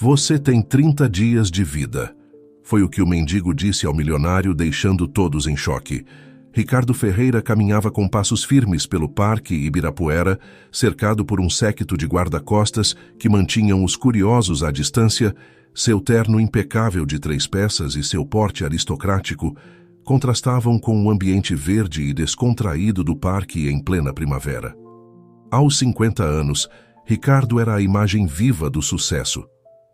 Você tem 30 dias de vida. Foi o que o mendigo disse ao milionário, deixando todos em choque. Ricardo Ferreira caminhava com passos firmes pelo Parque Ibirapuera, cercado por um séquito de guarda-costas que mantinham os curiosos à distância. Seu terno impecável de 3 peças e seu porte aristocrático contrastavam com o ambiente verde e descontraído do parque em plena primavera. Aos 50 anos, Ricardo era a imagem viva do sucesso,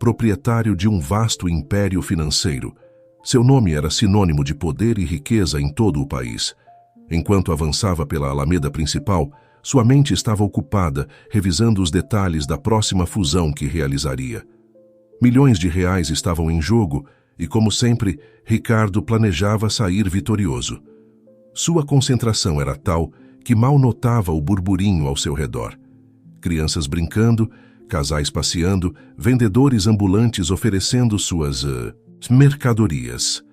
proprietário de um vasto império financeiro. Seu nome era sinônimo de poder e riqueza em todo o país. Enquanto avançava pela alameda principal, sua mente estava ocupada revisando os detalhes da próxima fusão que realizaria. Milhões de reais estavam em jogo e, como sempre, Ricardo planejava sair vitorioso. Sua concentração era tal que mal notava o burburinho ao seu redor. Crianças brincando, casais passeando, vendedores ambulantes oferecendo suas mercadorias.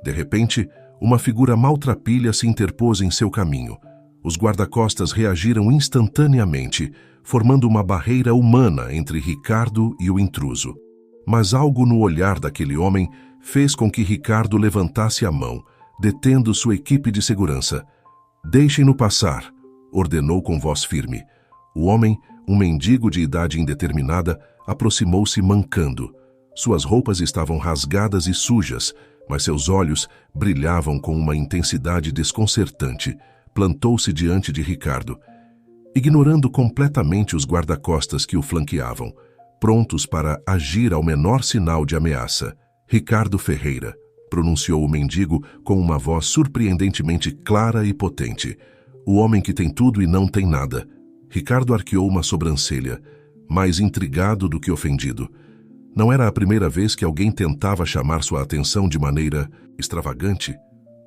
De repente, uma figura maltrapilha se interpôs em seu caminho. Os guarda-costas reagiram instantaneamente, formando uma barreira humana entre Ricardo e o intruso. Mas algo no olhar daquele homem fez com que Ricardo levantasse a mão, detendo sua equipe de segurança. "Deixem-no passar", ordenou com voz firme. O homem, um mendigo de idade indeterminada, aproximou-se mancando. Suas roupas estavam rasgadas e sujas, mas seus olhos brilhavam com uma intensidade desconcertante. Plantou-se diante de Ricardo, ignorando completamente os guarda-costas que o flanqueavam, prontos para agir ao menor sinal de ameaça. "Ricardo Ferreira", pronunciou o mendigo com uma voz surpreendentemente clara e potente. "O homem que tem tudo e não tem nada." Ricardo arqueou uma sobrancelha, mais intrigado do que ofendido. Não era a primeira vez que alguém tentava chamar sua atenção de maneira extravagante,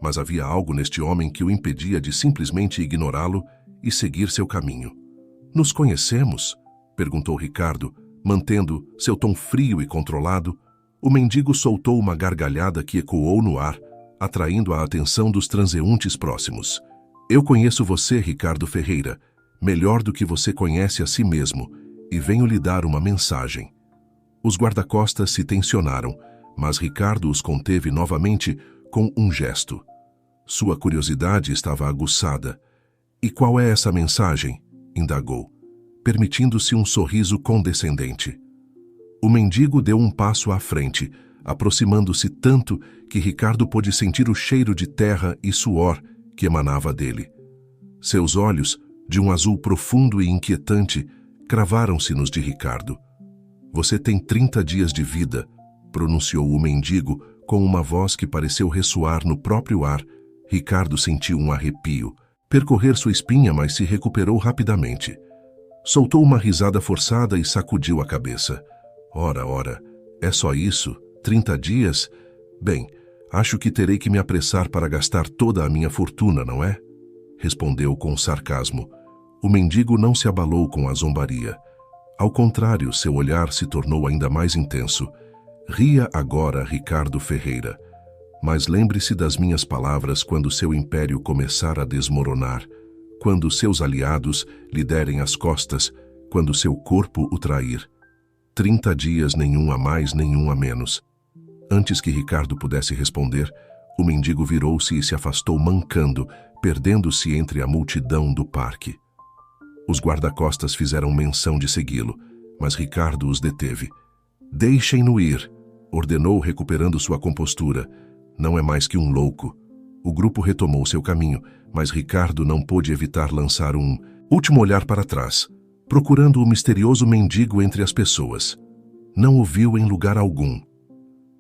mas havia algo neste homem que o impedia de simplesmente ignorá-lo e seguir seu caminho. "Nos conhecemos?", perguntou Ricardo, mantendo seu tom frio e controlado. O mendigo soltou uma gargalhada que ecoou no ar, atraindo a atenção dos transeuntes próximos. "Eu conheço você, Ricardo Ferreira, melhor do que você conhece a si mesmo, e venho lhe dar uma mensagem." Os guarda-costas se tensionaram, mas Ricardo os conteve novamente com um gesto. Sua curiosidade estava aguçada. "E qual é essa mensagem?", indagou, permitindo-se um sorriso condescendente. O mendigo deu um passo à frente, aproximando-se tanto que Ricardo pôde sentir o cheiro de terra e suor que emanava dele. Seus olhos, de um azul profundo e inquietante, cravaram-se nos de Ricardo. "Você tem 30 dias de vida", pronunciou o mendigo com uma voz que pareceu ressoar no próprio ar. Ricardo sentiu um arrepio percorrer sua espinha, mas se recuperou rapidamente. Soltou uma risada forçada e sacudiu a cabeça. Ora, é só isso? 30 dias? Bem, acho que terei que me apressar para gastar toda a minha fortuna, não é?" Respondeu com sarcasmo. O mendigo não se abalou com a zombaria. Ao contrário, seu olhar se tornou ainda mais intenso. "Ria agora, Ricardo Ferreira. Mas lembre-se das minhas palavras quando seu império começar a desmoronar, quando seus aliados lhe derem as costas, quando seu corpo o trair. 30 dias, nenhum a mais, nenhum a menos." Antes que Ricardo pudesse responder, o mendigo virou-se e se afastou mancando, perdendo-se entre a multidão do parque. Os guarda-costas fizeram menção de segui-lo, mas Ricardo os deteve. "Deixem-no ir", ordenou, recuperando sua compostura. "Não é mais que um louco." O grupo retomou seu caminho, mas Ricardo não pôde evitar lançar um último olhar para trás, procurando o misterioso mendigo entre as pessoas. Não o viu em lugar algum.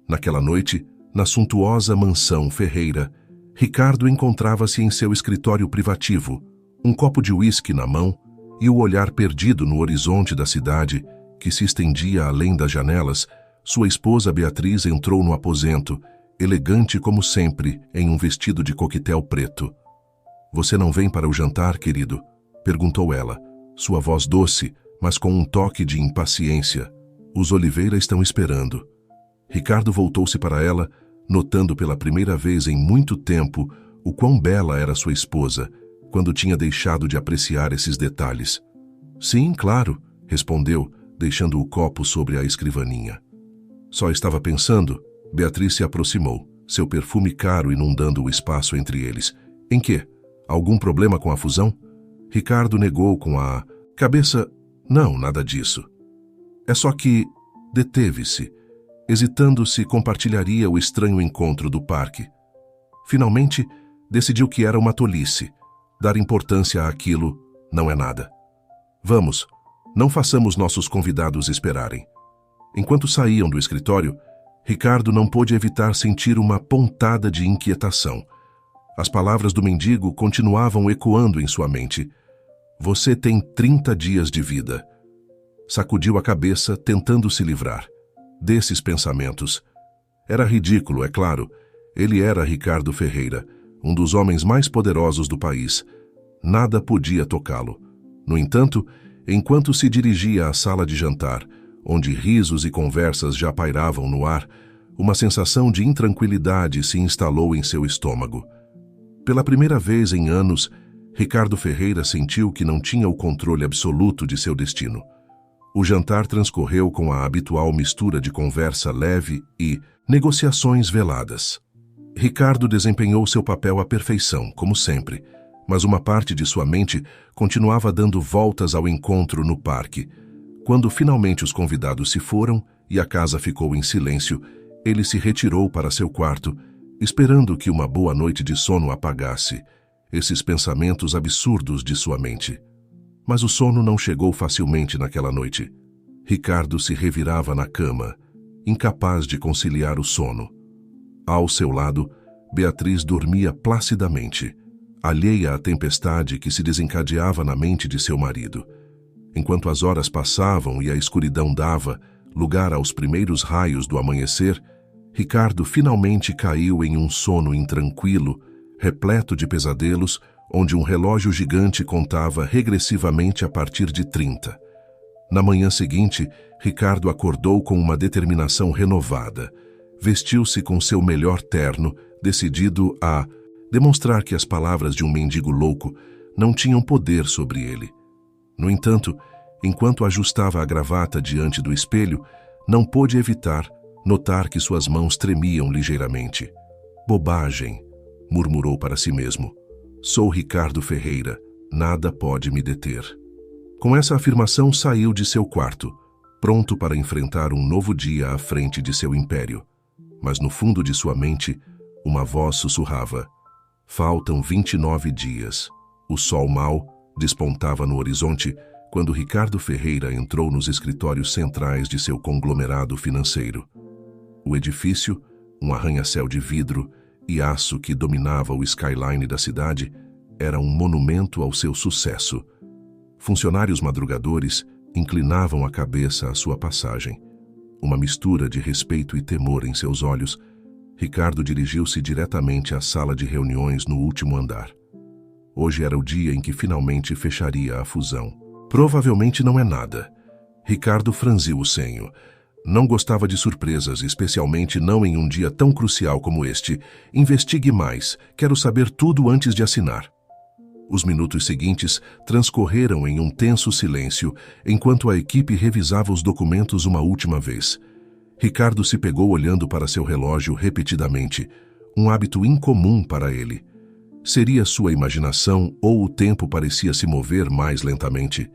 Naquela noite, na suntuosa mansão Ferreira, Ricardo encontrava-se em seu escritório privativo, um copo de uísque na mão e o olhar perdido no horizonte da cidade, que se estendia além das janelas. Sua esposa Beatriz entrou no aposento, elegante como sempre, em um vestido de coquetel preto. "Você não vem para o jantar, querido?", perguntou ela, sua voz doce, mas com um toque de impaciência. "Os Oliveira estão esperando." Ricardo voltou-se para ela, notando pela primeira vez em muito tempo o quão bela era sua esposa, quando tinha deixado de apreciar esses detalhes. "Sim, claro", respondeu, deixando o copo sobre a escrivaninha. Só estava pensando, Beatriz se aproximou, seu perfume caro inundando o espaço entre eles. Em quê? Algum problema com a fusão? Ricardo negou com a cabeça. Não, nada disso. É só que deteve-se, hesitando se compartilharia o estranho encontro do parque. Finalmente, decidiu que era uma tolice. Dar importância àquilo não é nada. Vamos, não façamos nossos convidados esperarem. Enquanto saíam do escritório, Ricardo não pôde evitar sentir uma pontada de inquietação. As palavras do mendigo continuavam ecoando em sua mente. Você tem 30 dias de vida. Sacudiu a cabeça, tentando se livrar desses pensamentos. Era ridículo, é claro. Ele era Ricardo Ferreira, um dos homens mais poderosos do país. Nada podia tocá-lo. No entanto, enquanto se dirigia à sala de jantar, onde risos e conversas já pairavam no ar, uma sensação de intranquilidade se instalou em seu estômago. Pela primeira vez em anos, Ricardo Ferreira sentiu que não tinha o controle absoluto de seu destino. O jantar transcorreu com a habitual mistura de conversa leve e negociações veladas. Ricardo desempenhou seu papel à perfeição, como sempre, mas uma parte de sua mente continuava dando voltas ao encontro no parque. Quando finalmente os convidados se foram e a casa ficou em silêncio, ele se retirou para seu quarto, esperando que uma boa noite de sono apagasse esses pensamentos absurdos de sua mente. Mas o sono não chegou facilmente naquela noite. Ricardo se revirava na cama, incapaz de conciliar o sono. Ao seu lado, Beatriz dormia placidamente, alheia à tempestade que se desencadeava na mente de seu marido. Enquanto as horas passavam e a escuridão dava lugar aos primeiros raios do amanhecer, Ricardo finalmente caiu em um sono intranquilo, repleto de pesadelos, onde um relógio gigante contava regressivamente a partir de 30. Na manhã seguinte, Ricardo acordou com uma determinação renovada. Vestiu-se com seu melhor terno, decidido a demonstrar que as palavras de um mendigo louco não tinham poder sobre ele. No entanto, enquanto ajustava a gravata diante do espelho, não pôde evitar notar que suas mãos tremiam ligeiramente. Bobagem, murmurou para si mesmo. Sou Ricardo Ferreira, nada pode me deter. Com essa afirmação saiu de seu quarto, pronto para enfrentar um novo dia à frente de seu império. Mas no fundo de sua mente, uma voz sussurrava. Faltam 29 dias. O sol mau despontava no horizonte quando Ricardo Ferreira entrou nos escritórios centrais de seu conglomerado financeiro. O edifício, um arranha-céu de vidro e aço que dominava o skyline da cidade, era um monumento ao seu sucesso. Funcionários madrugadores inclinavam a cabeça à sua passagem. Uma mistura de respeito e temor em seus olhos, Ricardo dirigiu-se diretamente à sala de reuniões no último andar. Hoje era o dia em que finalmente fecharia a fusão. Provavelmente não é nada. Ricardo franziu o senho. Não gostava de surpresas, especialmente não em um dia tão crucial como este. Investigue mais. Quero saber tudo antes de assinar. Os minutos seguintes transcorreram em um tenso silêncio, enquanto a equipe revisava os documentos uma última vez. Ricardo se pegou olhando para seu relógio repetidamente, um hábito incomum para ele. Seria sua imaginação ou o tempo parecia se mover mais lentamente?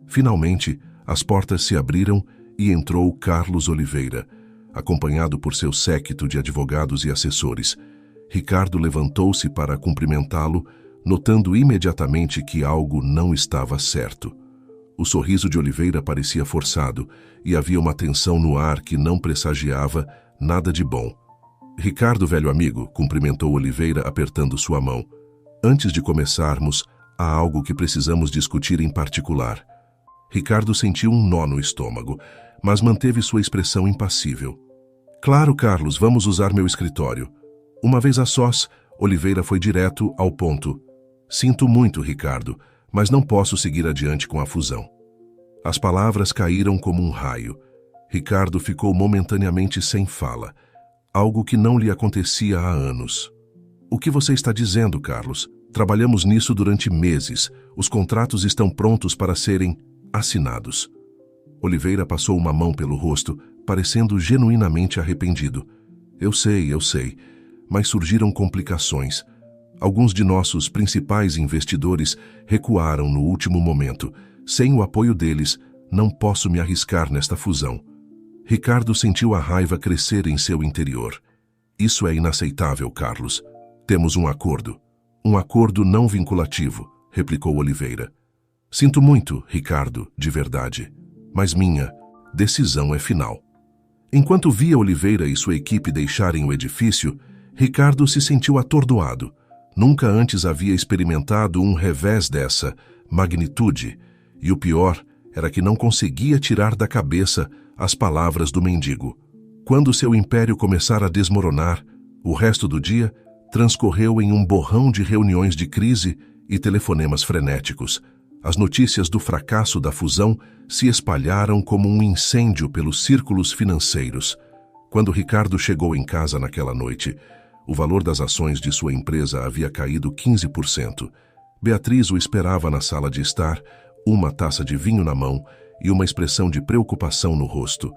Finalmente, as portas se abriram e entrou Carlos Oliveira, acompanhado por seu séquito de advogados e assessores. Ricardo levantou-se para cumprimentá-lo, notando imediatamente que algo não estava certo. O sorriso de Oliveira parecia forçado e havia uma tensão no ar que não pressagiava nada de bom. Ricardo, velho amigo, cumprimentou Oliveira apertando sua mão. Antes de começarmos, há algo que precisamos discutir em particular. Ricardo sentiu um nó no estômago, mas manteve sua expressão impassível. Claro, Carlos, vamos usar meu escritório. Uma vez a sós, Oliveira foi direto ao ponto. Sinto muito, Ricardo, mas não posso seguir adiante com a fusão. As palavras caíram como um raio. Ricardo ficou momentaneamente sem fala, algo que não lhe acontecia há anos. O que você está dizendo, Carlos? Trabalhamos nisso durante meses. Os contratos estão prontos para serem assinados. Oliveira passou uma mão pelo rosto, parecendo genuinamente arrependido. Eu sei, mas surgiram complicações. Alguns de nossos principais investidores recuaram no último momento. Sem o apoio deles, não posso me arriscar nesta fusão. Ricardo sentiu a raiva crescer em seu interior. Isso é inaceitável, Carlos. Temos um acordo. Um acordo não vinculativo, replicou Oliveira. Sinto muito, Ricardo, de verdade. Mas minha decisão é final. Enquanto via Oliveira e sua equipe deixarem o edifício, Ricardo se sentiu atordoado. Nunca antes havia experimentado um revés dessa magnitude, e o pior era que não conseguia tirar da cabeça as palavras do mendigo. Quando seu império começar a desmoronar, o resto do dia transcorreu em um borrão de reuniões de crise e telefonemas frenéticos. As notícias do fracasso da fusão se espalharam como um incêndio pelos círculos financeiros. Quando Ricardo chegou em casa naquela noite, o valor das ações de sua empresa havia caído 15%. Beatriz o esperava na sala de estar, uma taça de vinho na mão e uma expressão de preocupação no rosto.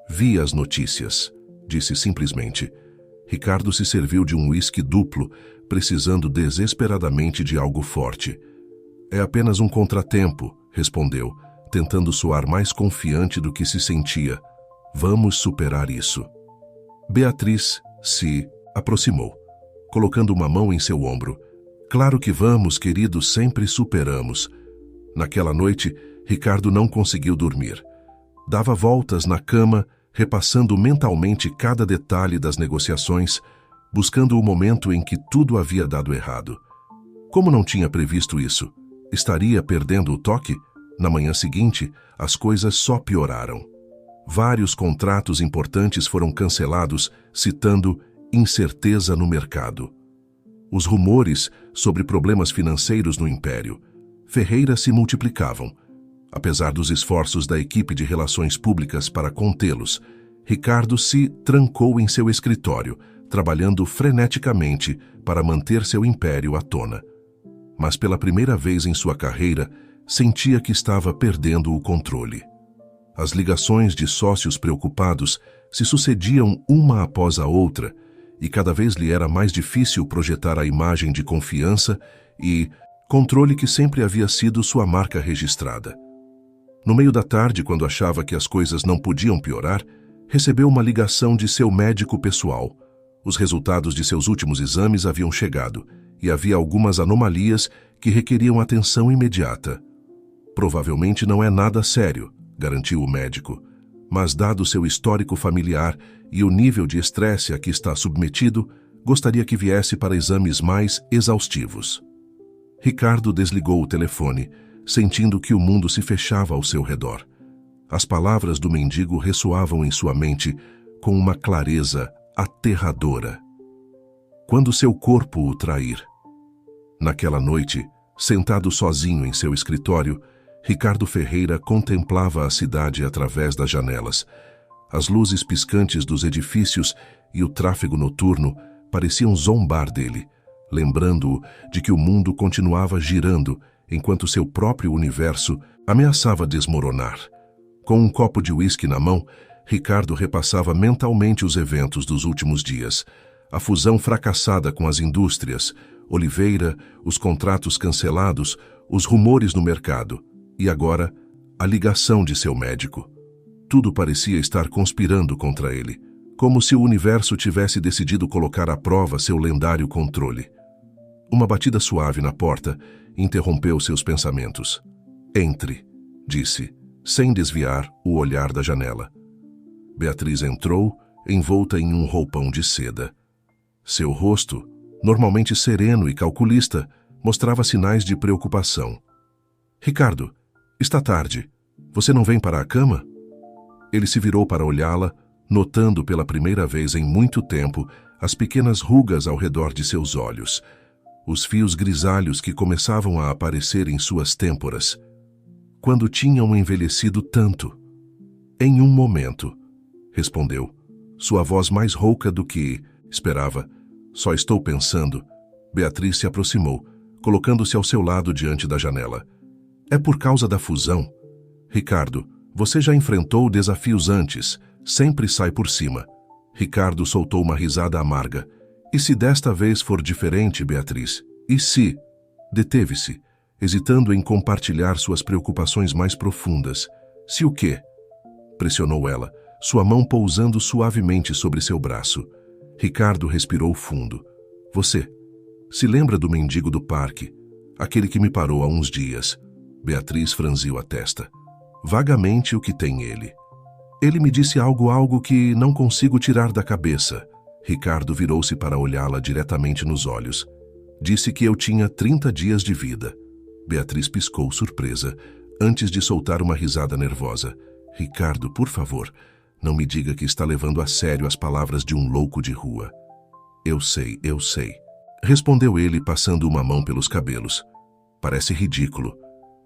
Vi as notícias, disse simplesmente. Ricardo se serviu de um uísque duplo, precisando desesperadamente de algo forte. É apenas um contratempo, respondeu, tentando soar mais confiante do que se sentia. Vamos superar isso. Beatriz se aproximou, colocando uma mão em seu ombro. Claro que vamos, querido, sempre superamos. Naquela noite, Ricardo não conseguiu dormir. Dava voltas na cama, repassando mentalmente cada detalhe das negociações, buscando o momento em que tudo havia dado errado. Como não tinha previsto isso? Estaria perdendo o toque? Na manhã seguinte, as coisas só pioraram. Vários contratos importantes foram cancelados, citando incerteza no mercado. Os rumores sobre problemas financeiros no império Ferreira se multiplicavam. Apesar dos esforços da equipe de relações públicas para contê-los, Ricardo se trancou em seu escritório, trabalhando freneticamente para manter seu império à tona. Mas pela primeira vez em sua carreira, sentia que estava perdendo o controle. As ligações de sócios preocupados se sucediam uma após a outra, e cada vez lhe era mais difícil projetar a imagem de confiança e controle que sempre havia sido sua marca registrada. No meio da tarde, quando achava que as coisas não podiam piorar, recebeu uma ligação de seu médico pessoal. Os resultados de seus últimos exames haviam chegado, e havia algumas anomalias que requeriam atenção imediata. Provavelmente não é nada sério, garantiu o médico, mas dado seu histórico familiar e o nível de estresse a que está submetido, gostaria que viesse para exames mais exaustivos. Ricardo desligou o telefone, sentindo que o mundo se fechava ao seu redor. As palavras do mendigo ressoavam em sua mente com uma clareza aterradora. Quando seu corpo o trair. Naquela noite, sentado sozinho em seu escritório, Ricardo Ferreira contemplava a cidade através das janelas. As luzes piscantes dos edifícios e o tráfego noturno pareciam zombar dele, lembrando-o de que o mundo continuava girando enquanto seu próprio universo ameaçava desmoronar. Com um copo de uísque na mão, Ricardo repassava mentalmente os eventos dos últimos dias. A fusão fracassada com as indústrias, Oliveira, os contratos cancelados, os rumores no mercado e agora a ligação de seu médico. Tudo parecia estar conspirando contra ele, como se o universo tivesse decidido colocar à prova seu lendário controle. Uma batida suave na porta interrompeu seus pensamentos. Entre, disse, sem desviar o olhar da janela. Beatriz entrou, envolta em um roupão de seda. Seu rosto, normalmente sereno e calculista, mostrava sinais de preocupação. Ricardo, está tarde. Você não vem para a cama? Ele se virou para olhá-la, notando pela primeira vez em muito tempo as pequenas rugas ao redor de seus olhos, os fios grisalhos que começavam a aparecer em suas têmporas. Quando tinham envelhecido tanto? Em um momento, respondeu, sua voz mais rouca do que esperava. Só estou pensando. Beatriz se aproximou, colocando-se ao seu lado diante da janela. É por causa da fusão. Ricardo, você já enfrentou desafios antes, Sempre sai por cima. Ricardo soltou uma risada amarga. E se desta vez for diferente, Beatriz? E se? Deteve-se, hesitando em compartilhar suas preocupações mais profundas. Se o quê? Pressionou ela, sua mão pousando suavemente sobre seu braço. Ricardo respirou fundo. Você se lembra do mendigo do parque? Aquele que me parou há uns dias. Beatriz franziu a testa. Vagamente o que tem ele. Ele me disse algo que não consigo tirar da cabeça. Ricardo virou-se para olhá-la diretamente nos olhos. Disse que eu tinha 30 dias de vida. Beatriz piscou surpresa, antes de soltar uma risada nervosa. Ricardo, por favor, não me diga que está levando a sério as palavras de um louco de rua. Eu sei, respondeu ele, passando uma mão pelos cabelos. Parece ridículo,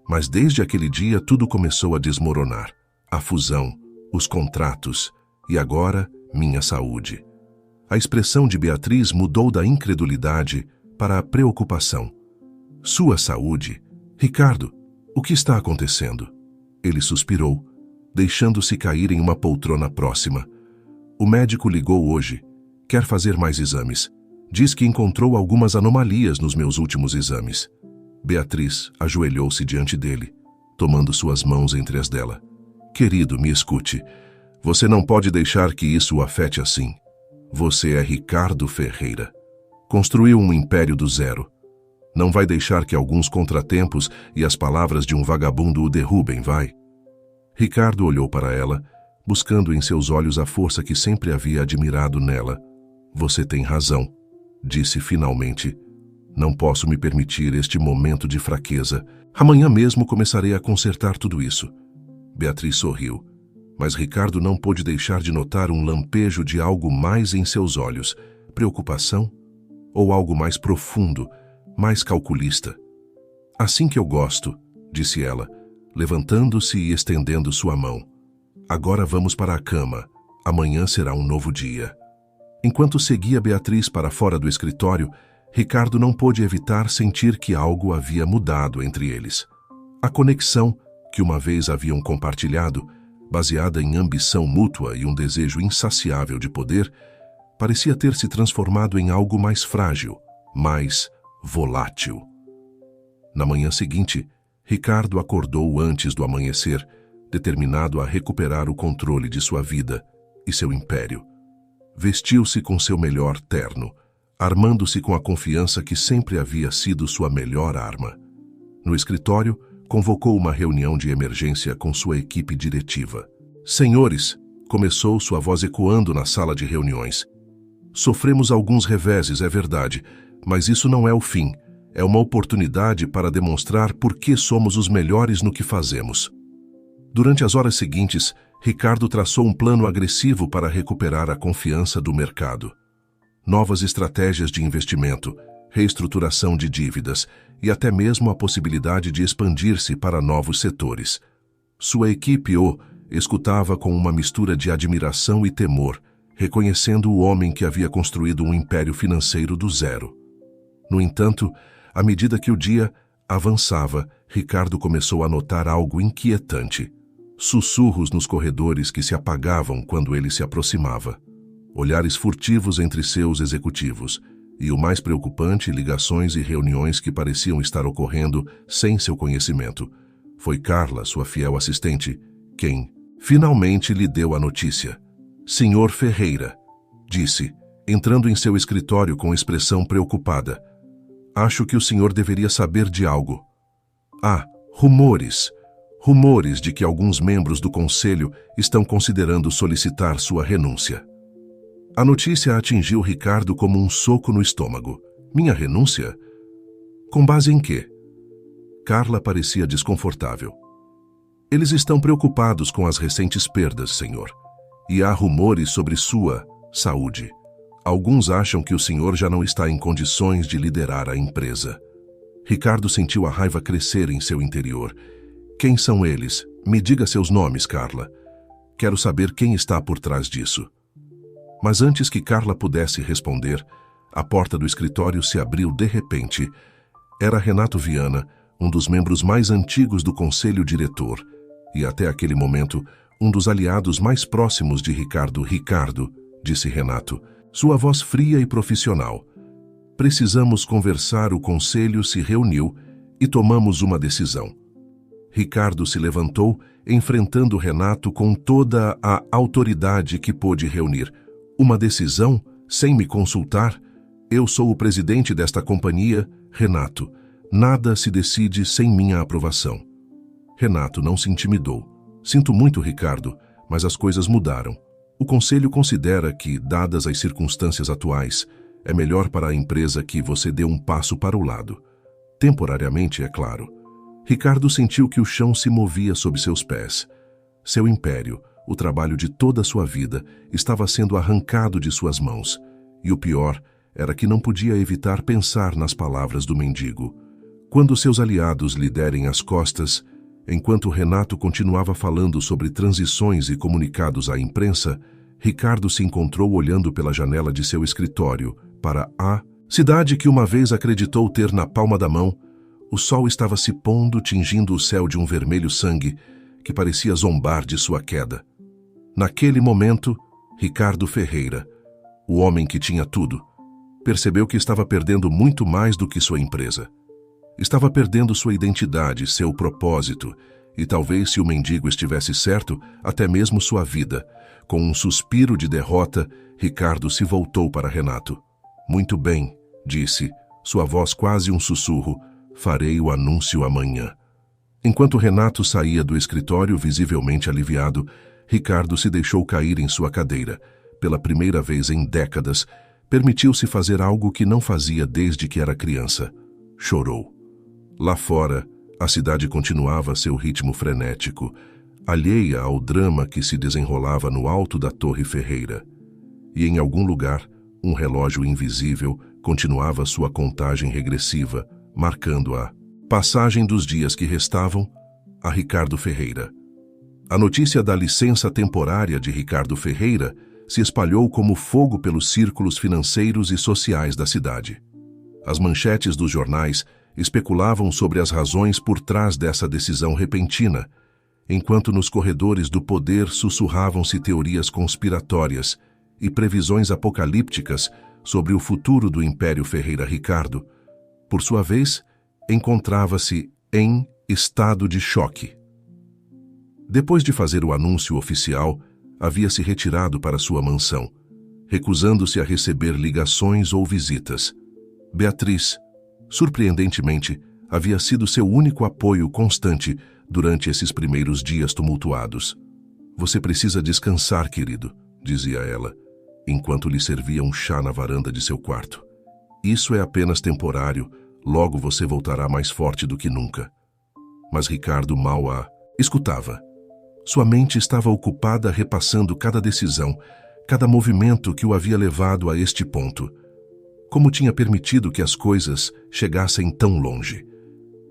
mas desde aquele dia tudo começou a desmoronar. A fusão, os contratos e agora minha saúde. A expressão de Beatriz mudou da incredulidade para a preocupação. Sua saúde? Ricardo, o que está acontecendo? Ele suspirou, deixando-se cair em uma poltrona próxima. O médico ligou hoje. Quer fazer mais exames. Diz que encontrou algumas anomalias nos meus últimos exames. Beatriz ajoelhou-se diante dele, tomando suas mãos entre as dela. Querido, me escute. Você não pode deixar que isso o afete assim. Você é Ricardo Ferreira. Construiu um império do zero. Não vai deixar que alguns contratempos e as palavras de um vagabundo o derrubem, vai? Ricardo olhou para ela, buscando em seus olhos a força que sempre havia admirado nela. Você tem razão, disse finalmente. Não posso me permitir este momento de fraqueza. Amanhã mesmo começarei a consertar tudo isso. Beatriz sorriu, mas Ricardo não pôde deixar de notar um lampejo de algo mais em seus olhos. Preocupação? Ou algo mais profundo, mais calculista? Assim que eu gosto, disse ela, levantando-se e estendendo sua mão. Agora vamos para a cama. Amanhã será um novo dia. Enquanto seguia Beatriz para fora do escritório, Ricardo não pôde evitar sentir que algo havia mudado entre eles. A conexão que uma vez haviam compartilhado, baseada em ambição mútua e um desejo insaciável de poder, parecia ter se transformado em algo mais frágil, mais volátil. Na manhã seguinte, Ricardo acordou antes do amanhecer, determinado a recuperar o controle de sua vida e seu império. Vestiu-se com seu melhor terno, armando-se com a confiança que sempre havia sido sua melhor arma. No escritório, convocou uma reunião de emergência com sua equipe diretiva. Senhores, começou sua voz ecoando na sala de reuniões. Sofremos alguns reveses, é verdade, mas isso não é o fim. É uma oportunidade para demonstrar por que somos os melhores no que fazemos. Durante as horas seguintes, Ricardo traçou um plano agressivo para recuperar a confiança do mercado. Novas estratégias de investimento, reestruturação de dívidas e até mesmo a possibilidade de expandir-se para novos setores. Sua equipe o escutava com uma mistura de admiração e temor, reconhecendo o homem que havia construído um império financeiro do zero. No entanto, à medida que o dia avançava, Ricardo começou a notar algo inquietante. Sussurros nos corredores que se apagavam quando ele se aproximava. Olhares furtivos entre seus executivos. E o mais preocupante, ligações e reuniões que pareciam estar ocorrendo sem seu conhecimento. Foi Carla, sua fiel assistente, quem finalmente lhe deu a notícia. Senhor Ferreira, disse, entrando em seu escritório com expressão preocupada. Acho que o senhor deveria saber de algo. Há rumores de que alguns membros do conselho estão considerando solicitar sua renúncia. A notícia atingiu Ricardo como um soco no estômago. Minha renúncia? Com base em quê? Carla parecia desconfortável. Eles estão preocupados com as recentes perdas, senhor. E há rumores sobre sua saúde. Alguns acham que o senhor já não está em condições de liderar a empresa. Ricardo sentiu a raiva crescer em seu interior. Quem são eles? Me diga seus nomes, Carla. Quero saber quem está por trás disso. Mas antes que Carla pudesse responder, a porta do escritório se abriu de repente. Era Renato Viana, um dos membros mais antigos do conselho diretor, e até aquele momento, um dos aliados mais próximos de Ricardo. Ricardo, disse Renato, sua voz fria e profissional. Precisamos conversar. O conselho se reuniu e tomamos uma decisão. Ricardo se levantou, enfrentando Renato com toda a autoridade que pôde reunir. Uma decisão? Sem me consultar? Eu sou o presidente desta companhia, Renato. Nada se decide sem minha aprovação. Renato não se intimidou. Sinto muito, Ricardo, mas as coisas mudaram. O conselho considera que, dadas as circunstâncias atuais, é melhor para a empresa que você dê um passo para o lado. Temporariamente, é claro. Ricardo sentiu que o chão se movia sob seus pés. Seu império, o trabalho de toda a sua vida, estava sendo arrancado de suas mãos. E o pior era que não podia evitar pensar nas palavras do mendigo. Quando seus aliados lhe derem as costas, enquanto Renato continuava falando sobre transições e comunicados à imprensa, Ricardo se encontrou olhando pela janela de seu escritório para a cidade que uma vez acreditou ter na palma da mão. O sol estava se pondo, tingindo o céu de um vermelho sangue que parecia zombar de sua queda. Naquele momento, Ricardo Ferreira, o homem que tinha tudo, percebeu que estava perdendo muito mais do que sua empresa. Estava perdendo sua identidade, seu propósito, e talvez, se o mendigo estivesse certo, até mesmo sua vida. Com um suspiro de derrota, Ricardo se voltou para Renato. Muito bem, disse, sua voz quase um sussurro, farei o anúncio amanhã. Enquanto Renato saía do escritório visivelmente aliviado, Ricardo se deixou cair em sua cadeira. Pela primeira vez em décadas, permitiu-se fazer algo que não fazia desde que era criança. Chorou. Lá fora, a cidade continuava seu ritmo frenético, alheia ao drama que se desenrolava no alto da Torre Ferreira. E em algum lugar, um relógio invisível continuava sua contagem regressiva, marcando a passagem dos dias que restavam a Ricardo Ferreira. A notícia da licença temporária de Ricardo Ferreira se espalhou como fogo pelos círculos financeiros e sociais da cidade. As manchetes dos jornais especulavam sobre as razões por trás dessa decisão repentina, enquanto nos corredores do poder sussurravam-se teorias conspiratórias e previsões apocalípticas sobre o futuro do Império Ferreira. Ricardo, por sua vez, encontrava-se em estado de choque. Depois de fazer o anúncio oficial, havia se retirado para sua mansão, recusando-se a receber ligações ou visitas. Beatriz, surpreendentemente, havia sido seu único apoio constante durante esses primeiros dias tumultuados. Você precisa descansar, querido, dizia ela, enquanto lhe servia um chá na varanda de seu quarto. Isso é apenas temporário, logo você voltará mais forte do que nunca. Mas Ricardo mal a escutava. Sua mente estava ocupada repassando cada decisão, cada movimento que o havia levado a este ponto. Como tinha permitido que as coisas chegassem tão longe?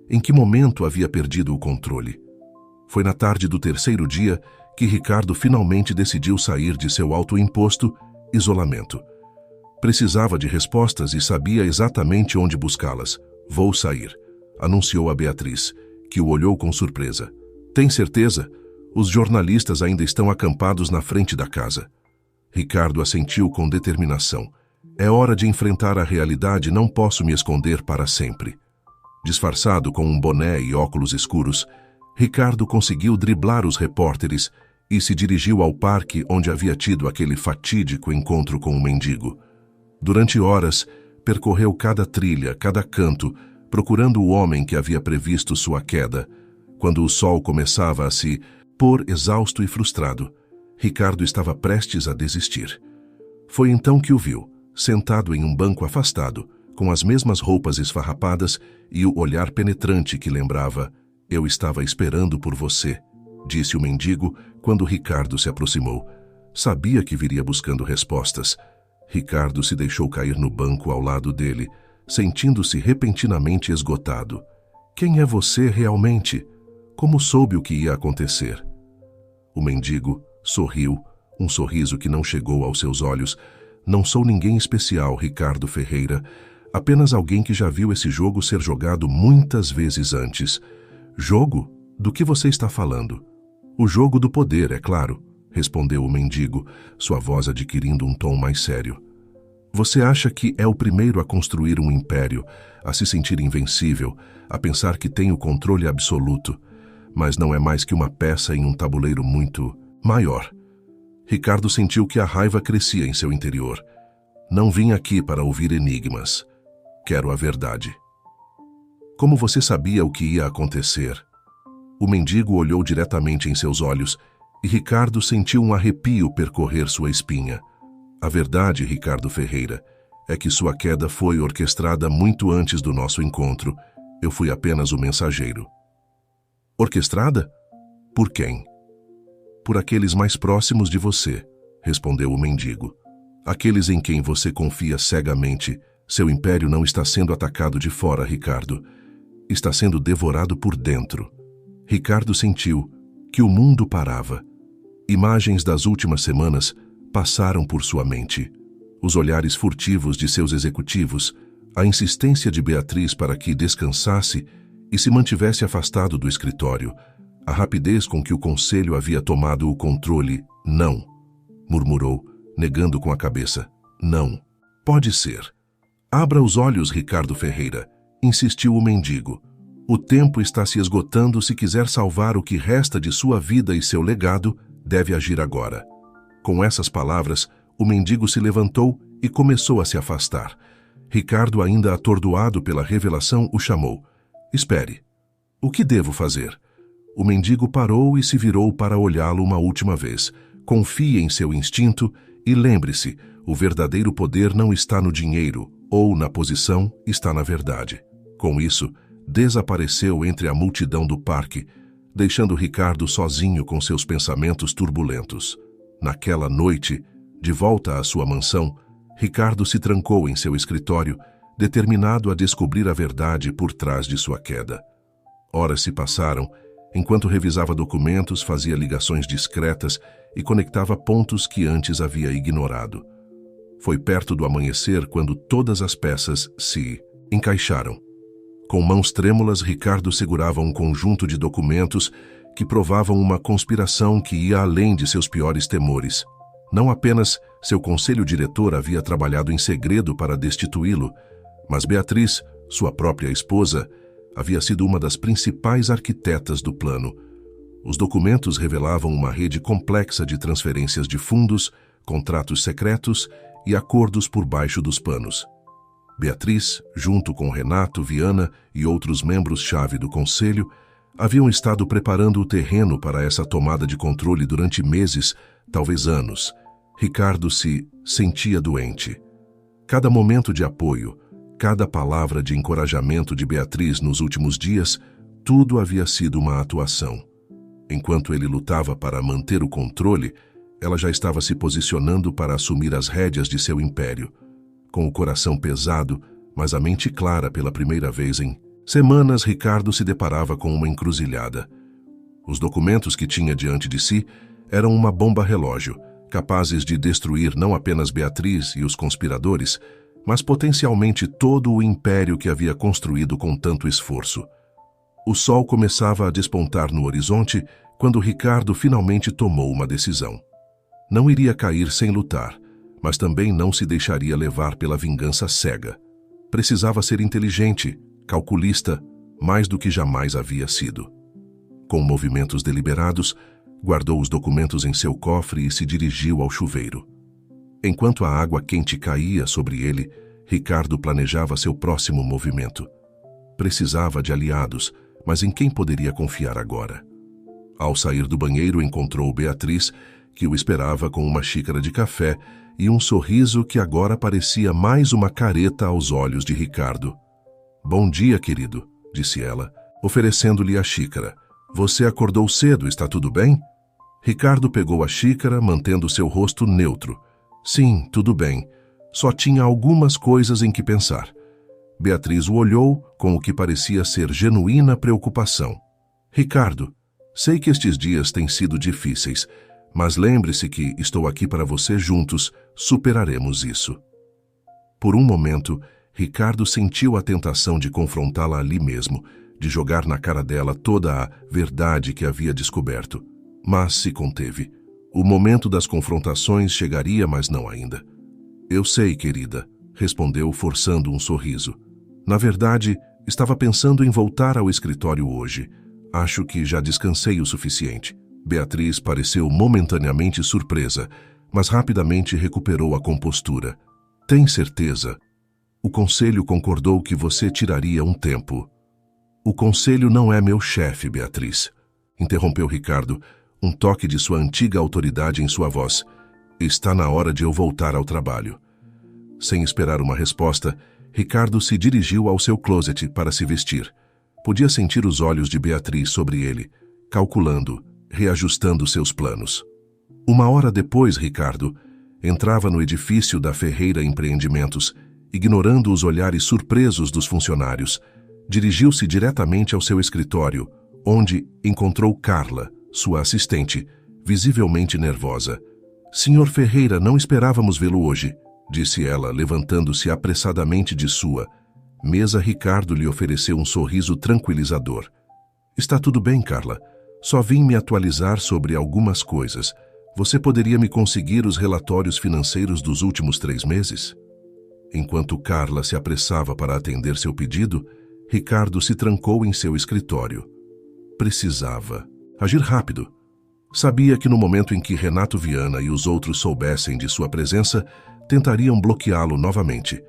Em que momento havia perdido o controle? Foi na tarde do terceiro dia que Ricardo finalmente decidiu sair de seu autoimposto isolamento. Precisava de respostas e sabia exatamente onde buscá-las. Vou sair, anunciou a Beatriz, que o olhou com surpresa. Tem certeza? Os jornalistas ainda estão acampados na frente da casa. Ricardo assentiu com determinação. É hora de enfrentar a realidade, não posso me esconder para sempre. Disfarçado com um boné e óculos escuros, Ricardo conseguiu driblar os repórteres e se dirigiu ao parque onde havia tido aquele fatídico encontro com o mendigo. Durante horas, percorreu cada trilha, cada canto, procurando o homem que havia previsto sua queda. Quando o sol começava a se pôr exausto e frustrado, Ricardo estava prestes a desistir. Foi então que o viu, sentado em um banco afastado, com as mesmas roupas esfarrapadas e o olhar penetrante que lembrava: eu estava esperando por você, disse o mendigo quando Ricardo se aproximou. Sabia que viria buscando respostas. Ricardo se deixou cair no banco ao lado dele, sentindo-se repentinamente esgotado. Quem é você realmente? Como soube o que ia acontecer? O mendigo sorriu, um sorriso que não chegou aos seus olhos. Não sou ninguém especial, Ricardo Ferreira. Apenas alguém que já viu esse jogo ser jogado muitas vezes antes. Jogo? Do que você está falando? O jogo do poder, é claro, respondeu o mendigo, sua voz adquirindo um tom mais sério. Você acha que é o primeiro a construir um império, a se sentir invencível, a pensar que tem o controle absoluto, mas não é mais que uma peça em um tabuleiro muito maior. Ricardo sentiu que a raiva crescia em seu interior. Não vim aqui para ouvir enigmas. Quero a verdade. Como você sabia o que ia acontecer? O mendigo olhou diretamente em seus olhos e Ricardo sentiu um arrepio percorrer sua espinha. A verdade, Ricardo Ferreira, é que sua queda foi orquestrada muito antes do nosso encontro. Eu fui apenas o mensageiro. Orquestrada? Por quem? Por aqueles mais próximos de você, respondeu o mendigo. Aqueles em quem você confia cegamente. Seu império não está sendo atacado de fora, Ricardo. Está sendo devorado por dentro. Ricardo sentiu que o mundo parava. Imagens das últimas semanas passaram por sua mente. Os olhares furtivos de seus executivos, a insistência de Beatriz para que descansasse e se mantivesse afastado do escritório, a rapidez com que o conselho havia tomado o controle. Não, murmurou, negando com a cabeça. Não, pode ser. Abra os olhos, Ricardo Ferreira, insistiu o mendigo. O tempo está se esgotando. Se quiser salvar o que resta de sua vida e seu legado, deve agir agora. Com essas palavras, o mendigo se levantou e começou a se afastar. Ricardo, ainda atordoado pela revelação, o chamou. Espere. O que devo fazer? O mendigo parou e se virou para olhá-lo uma última vez. Confie em seu instinto e lembre-se, o verdadeiro poder não está no dinheiro ou na posição, está na verdade. Com isso, desapareceu entre a multidão do parque, deixando Ricardo sozinho com seus pensamentos turbulentos. Naquela noite, de volta à sua mansão, Ricardo se trancou em seu escritório, determinado a descobrir a verdade por trás de sua queda. Horas se passaram, enquanto revisava documentos, fazia ligações discretas e conectava pontos que antes havia ignorado. Foi perto do amanhecer quando todas as peças se encaixaram. Com mãos trêmulas, Ricardo segurava um conjunto de documentos que provavam uma conspiração que ia além de seus piores temores. Não apenas seu conselho diretor havia trabalhado em segredo para destituí-lo, mas Beatriz, sua própria esposa, havia sido uma das principais arquitetas do plano. Os documentos revelavam uma rede complexa de transferências de fundos, contratos secretos e acordos por baixo dos panos. Beatriz, junto com Renato, Viana e outros membros-chave do conselho, haviam estado preparando o terreno para essa tomada de controle durante meses, talvez anos. Ricardo se sentia doente. Cada momento de apoio, cada palavra de encorajamento de Beatriz nos últimos dias, tudo havia sido uma atuação. Enquanto ele lutava para manter o controle, ela já estava se posicionando para assumir as rédeas de seu império. Com o coração pesado, mas a mente clara pela primeira vez em semanas, Ricardo se deparava com uma encruzilhada. Os documentos que tinha diante de si eram uma bomba-relógio, capazes de destruir não apenas Beatriz e os conspiradores, mas potencialmente todo o império que havia construído com tanto esforço. O sol começava a despontar no horizonte quando Ricardo finalmente tomou uma decisão. Não iria cair sem lutar, mas também não se deixaria levar pela vingança cega. Precisava ser inteligente, calculista, mais do que jamais havia sido. Com movimentos deliberados, guardou os documentos em seu cofre e se dirigiu ao chuveiro. Enquanto a água quente caía sobre ele, Ricardo planejava seu próximo movimento. Precisava de aliados, mas em quem poderia confiar agora? Ao sair do banheiro, encontrou Beatriz, que o esperava com uma xícara de café e um sorriso que agora parecia mais uma careta aos olhos de Ricardo. "Bom dia, querido", disse ela, oferecendo-lhe a xícara. "Você acordou cedo, está tudo bem?" Ricardo pegou a xícara, mantendo seu rosto neutro. "Sim, tudo bem. Só tinha algumas coisas em que pensar." Beatriz o olhou com o que parecia ser genuína preocupação. "Ricardo, sei que estes dias têm sido difíceis, mas lembre-se que estou aqui para você. Juntos superaremos isso." Por um momento, Ricardo sentiu a tentação de confrontá-la ali mesmo, de jogar na cara dela toda a verdade que havia descoberto. mas se conteve. O momento das confrontações chegaria, mas não ainda. Eu sei, querida, respondeu, forçando um sorriso. Na verdade, estava pensando em voltar ao escritório hoje. Acho que já descansei o suficiente. Beatriz pareceu momentaneamente surpresa, mas rapidamente recuperou a compostura. Tem certeza? O conselho concordou que você tiraria um tempo. O conselho não é meu chefe, Beatriz, interrompeu Ricardo, um toque de sua antiga autoridade em sua voz. Está na hora de eu voltar ao trabalho. Sem esperar uma resposta, Ricardo se dirigiu ao seu closet para se vestir. Podia sentir os olhos de Beatriz sobre ele, calculando, reajustando seus planos. Uma hora depois, Ricardo entrava no edifício da Ferreira Empreendimentos, ignorando os olhares surpresos dos funcionários. Dirigiu-se diretamente ao seu escritório, onde encontrou Carla, sua assistente, visivelmente nervosa. Senhor Ferreira, não esperávamos vê-lo hoje, disse ela, levantando-se apressadamente de sua mesa. Ricardo lhe ofereceu um sorriso tranquilizador. Está tudo bem, Carla. Só vim me atualizar sobre algumas coisas. Você poderia me conseguir os relatórios financeiros dos últimos 3 meses? Enquanto Carla se apressava para atender seu pedido, Ricardo se trancou em seu escritório. Precisava agir rápido. Sabia que no momento em que Renato Viana e os outros soubessem de sua presença, tentariam bloqueá-lo novamente.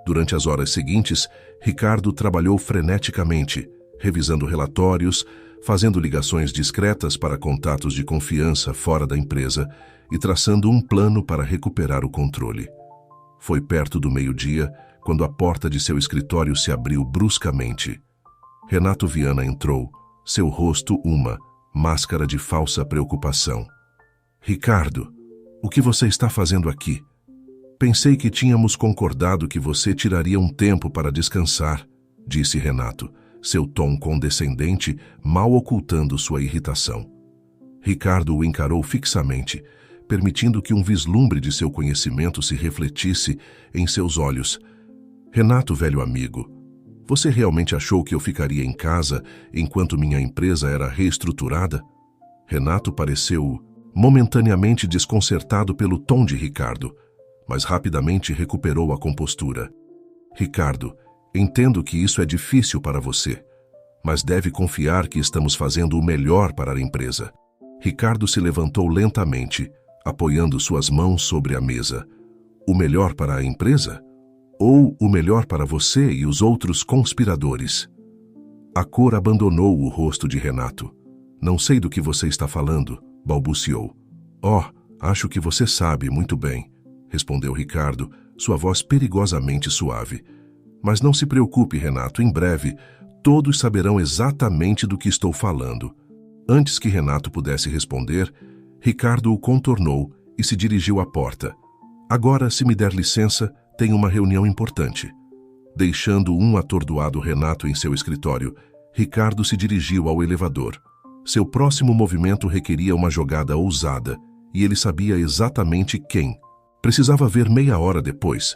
Durante as horas seguintes, Ricardo trabalhou freneticamente, revisando relatórios, fazendo ligações discretas para contatos de confiança fora da empresa e traçando um plano para recuperar o controle. Foi perto do meio-dia, quando a porta de seu escritório se abriu bruscamente. Renato Viana entrou, seu rosto uma máscara de falsa preocupação. Ricardo, o que você está fazendo aqui? Pensei que tínhamos concordado que você tiraria um tempo para descansar, disse Renato, seu tom condescendente mal ocultando sua irritação. Ricardo o encarou fixamente, permitindo que um vislumbre de seu conhecimento se refletisse em seus olhos. Renato, velho amigo, você realmente achou que eu ficaria em casa enquanto minha empresa era reestruturada? Renato pareceu momentaneamente desconcertado pelo tom de Ricardo, mas rapidamente recuperou a compostura. Ricardo, entendo que isso é difícil para você, mas deve confiar que estamos fazendo o melhor para a empresa. Ricardo se levantou lentamente, apoiando suas mãos sobre a mesa. O melhor para a empresa? Ou o melhor para você e os outros conspiradores? A cor abandonou o rosto de Renato. Não sei do que você está falando, balbuciou. Oh, acho que você sabe muito bem, respondeu Ricardo, sua voz perigosamente suave. Mas não se preocupe, Renato, em breve todos saberão exatamente do que estou falando. Antes que Renato pudesse responder, Ricardo o contornou e se dirigiu à porta. Agora, se me der licença, tenho uma reunião importante. Deixando um atordoado Renato em seu escritório, Ricardo se dirigiu ao elevador. Seu próximo movimento requeria uma jogada ousada, e ele sabia exatamente quem. Precisava ver meia hora depois.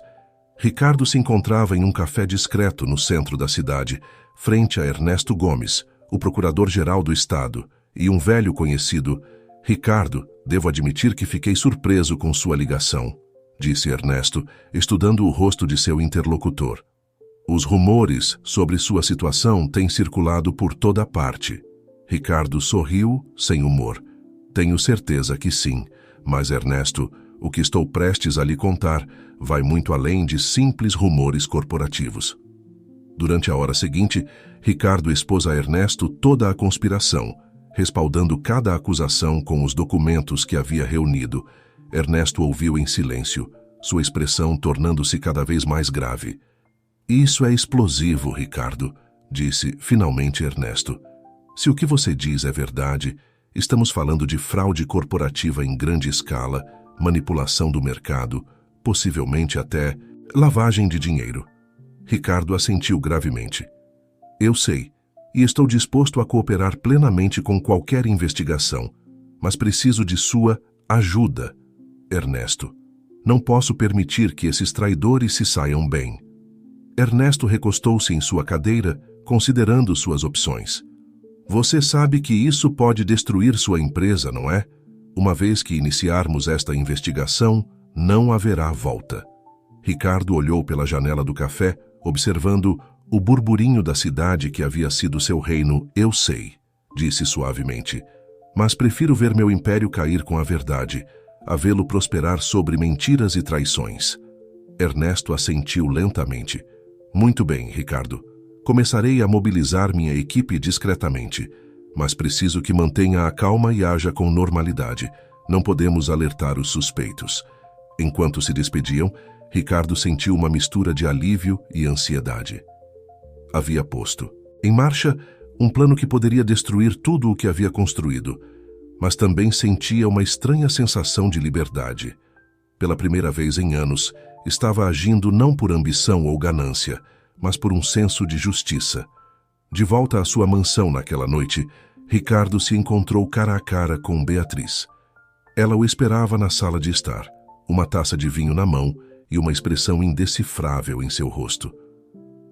Ricardo se encontrava em um café discreto no centro da cidade, frente a Ernesto Gomes, o procurador-geral do estado, e um velho conhecido. Ricardo, devo admitir que fiquei surpreso com sua ligação, disse Ernesto, estudando o rosto de seu interlocutor. Os rumores sobre sua situação têm circulado por toda parte. Ricardo sorriu, sem humor. Tenho certeza que sim, mas Ernesto, o que estou prestes a lhe contar vai muito além de simples rumores corporativos. Durante a hora seguinte, Ricardo expôs a Ernesto toda a conspiração, respaldando cada acusação com os documentos que havia reunido. Ernesto ouviu em silêncio, sua expressão tornando-se cada vez mais grave. Isso é explosivo, Ricardo, disse finalmente Ernesto. Se o que você diz é verdade, estamos falando de fraude corporativa em grande escala, manipulação do mercado, possivelmente até lavagem de dinheiro. Ricardo assentiu gravemente. Eu sei, e estou disposto a cooperar plenamente com qualquer investigação, mas preciso de sua ajuda, Ernesto. Não posso permitir que esses traidores se saiam bem. Ernesto recostou-se em sua cadeira, considerando suas opções. Você sabe que isso pode destruir sua empresa, não é? Uma vez que iniciarmos esta investigação, não haverá volta. Ricardo olhou pela janela do café, observando o burburinho da cidade que havia sido seu reino. Eu sei, disse suavemente, mas prefiro ver meu império cair com a verdade, a vê-lo prosperar sobre mentiras e traições. Ernesto assentiu lentamente. Muito bem, Ricardo. Começarei a mobilizar minha equipe discretamente, mas preciso que mantenha a calma e haja com normalidade. Não podemos alertar os suspeitos. Enquanto se despediam, Ricardo sentiu uma mistura de alívio e ansiedade. Havia posto em marcha um plano que poderia destruir tudo o que havia construído, mas também sentia uma estranha sensação de liberdade. Pela primeira vez em anos, estava agindo não por ambição ou ganância, mas por um senso de justiça. De volta à sua mansão naquela noite, Ricardo se encontrou cara a cara com Beatriz. Ela o esperava na sala de estar, uma taça de vinho na mão e uma expressão indecifrável em seu rosto.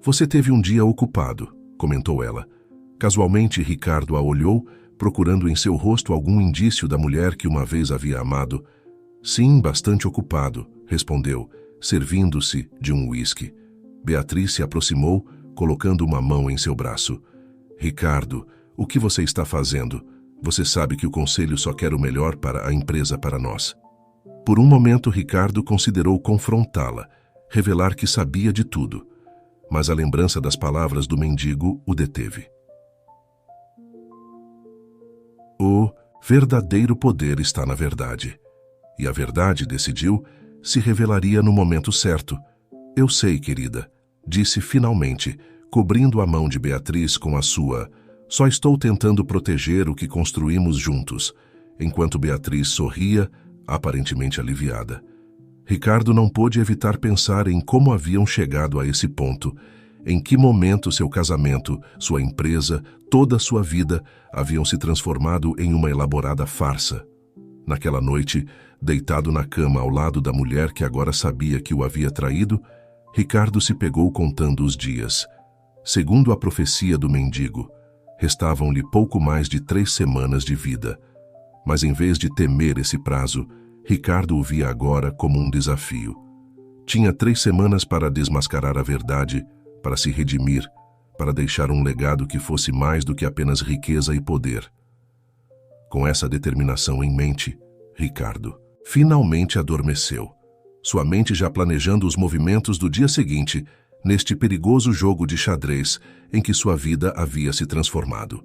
Você teve um dia ocupado, comentou ela. Casualmente, Ricardo a olhou, procurando em seu rosto algum indício da mulher que uma vez havia amado. Sim, bastante ocupado, respondeu, servindo-se de um uísque. Beatriz se aproximou, colocando uma mão em seu braço. Ricardo, o que você está fazendo? Você sabe que o conselho só quer o melhor para a empresa, para nós. Por um momento, Ricardo considerou confrontá-la, revelar que sabia de tudo. Mas a lembrança das palavras do mendigo o deteve. O verdadeiro poder está na verdade. E a verdade, decidiu, se revelaria no momento certo. Eu sei, querida, disse finalmente, cobrindo a mão de Beatriz com a sua. Só estou tentando proteger o que construímos juntos, enquanto Beatriz sorria, aparentemente aliviada. Ricardo não pôde evitar pensar em como haviam chegado a esse ponto, em que momento seu casamento, sua empresa, toda a sua vida haviam se transformado em uma elaborada farsa. Naquela noite, deitado na cama ao lado da mulher que agora sabia que o havia traído, Ricardo se pegou contando os dias. Segundo a profecia do mendigo, restavam-lhe pouco mais de 3 semanas de vida. Mas em vez de temer esse prazo, Ricardo o via agora como um desafio. Tinha 3 semanas para desmascarar a verdade, para se redimir, para deixar um legado que fosse mais do que apenas riqueza e poder. Com essa determinação em mente, Ricardo finalmente adormeceu, sua mente já planejando os movimentos do dia seguinte, neste perigoso jogo de xadrez em que sua vida havia se transformado.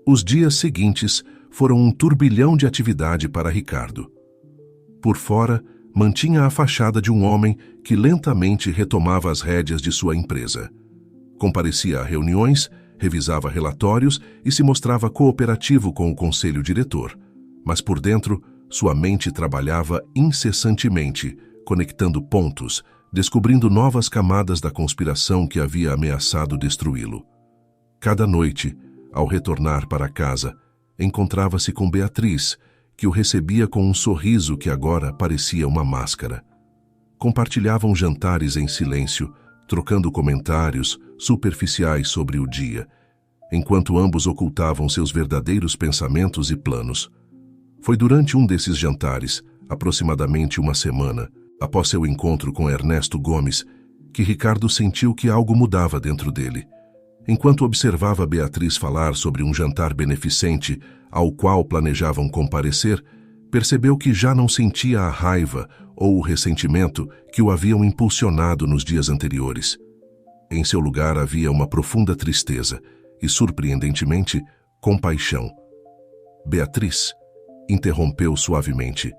Os dias seguintes foram um turbilhão de atividade para Ricardo. Por fora, mantinha a fachada de um homem que lentamente retomava as rédeas de sua empresa. Comparecia a reuniões, revisava relatórios e se mostrava cooperativo com o conselho diretor, mas por dentro, sua mente trabalhava incessantemente, conectando pontos, descobrindo novas camadas da conspiração que havia ameaçado destruí-lo. Cada noite, ao retornar para casa, encontrava-se com Beatriz, que o recebia com um sorriso que agora parecia uma máscara. Compartilhavam jantares em silêncio, trocando comentários superficiais sobre o dia, enquanto ambos ocultavam seus verdadeiros pensamentos e planos. Foi durante um desses jantares, aproximadamente uma semana, após seu encontro com Ernesto Gomes, que Ricardo sentiu que algo mudava dentro dele. Enquanto observava Beatriz falar sobre um jantar beneficente ao qual planejavam comparecer, percebeu que já não sentia a raiva ou o ressentimento que o haviam impulsionado nos dias anteriores. Em seu lugar havia uma profunda tristeza e, surpreendentemente, compaixão. Beatriz interrompeu suavemente.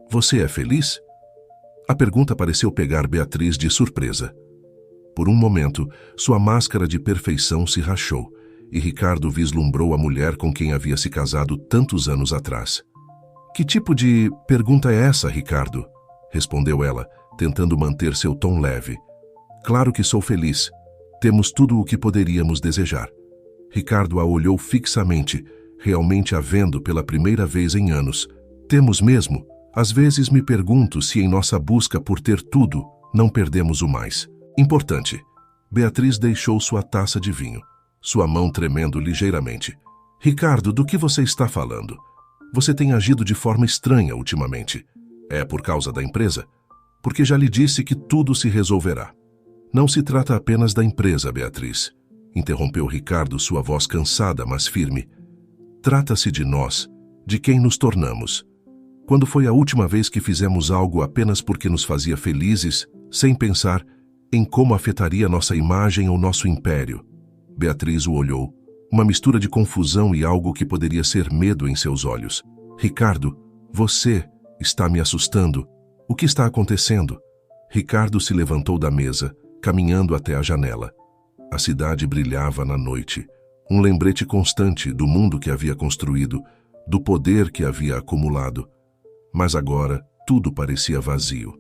Você é feliz? A pergunta pareceu pegar Beatriz de surpresa. Por um momento, sua máscara de perfeição se rachou e Ricardo vislumbrou a mulher com quem havia se casado tantos anos atrás. Que tipo de pergunta é essa, Ricardo? Respondeu ela, tentando manter seu tom leve. Claro que sou feliz. Temos tudo o que poderíamos desejar. Ricardo a olhou fixamente, realmente a vendo pela primeira vez em anos. Temos mesmo? Às vezes me pergunto se em nossa busca por ter tudo, não perdemos o mais importante. Beatriz deixou sua taça de vinho. sua mão tremendo ligeiramente. Ricardo, do que você está falando? Você tem agido de forma estranha ultimamente. É por causa da empresa? Porque já lhe disse que tudo se resolverá. Não se trata apenas da empresa, Beatriz. Interrompeu Ricardo, sua voz cansada, mas firme. Trata-se de nós, de quem nos tornamos. Quando foi a última vez que fizemos algo apenas porque nos fazia felizes, sem pensar em como afetaria nossa imagem ou nosso império? Beatriz o olhou, uma mistura de confusão e algo que poderia ser medo em seus olhos. Ricardo, você está me assustando. O que está acontecendo? Ricardo se levantou da mesa, caminhando até a janela. A cidade brilhava na noite, um lembrete constante do mundo que havia construído, do poder que havia acumulado. Mas agora tudo parecia vazio.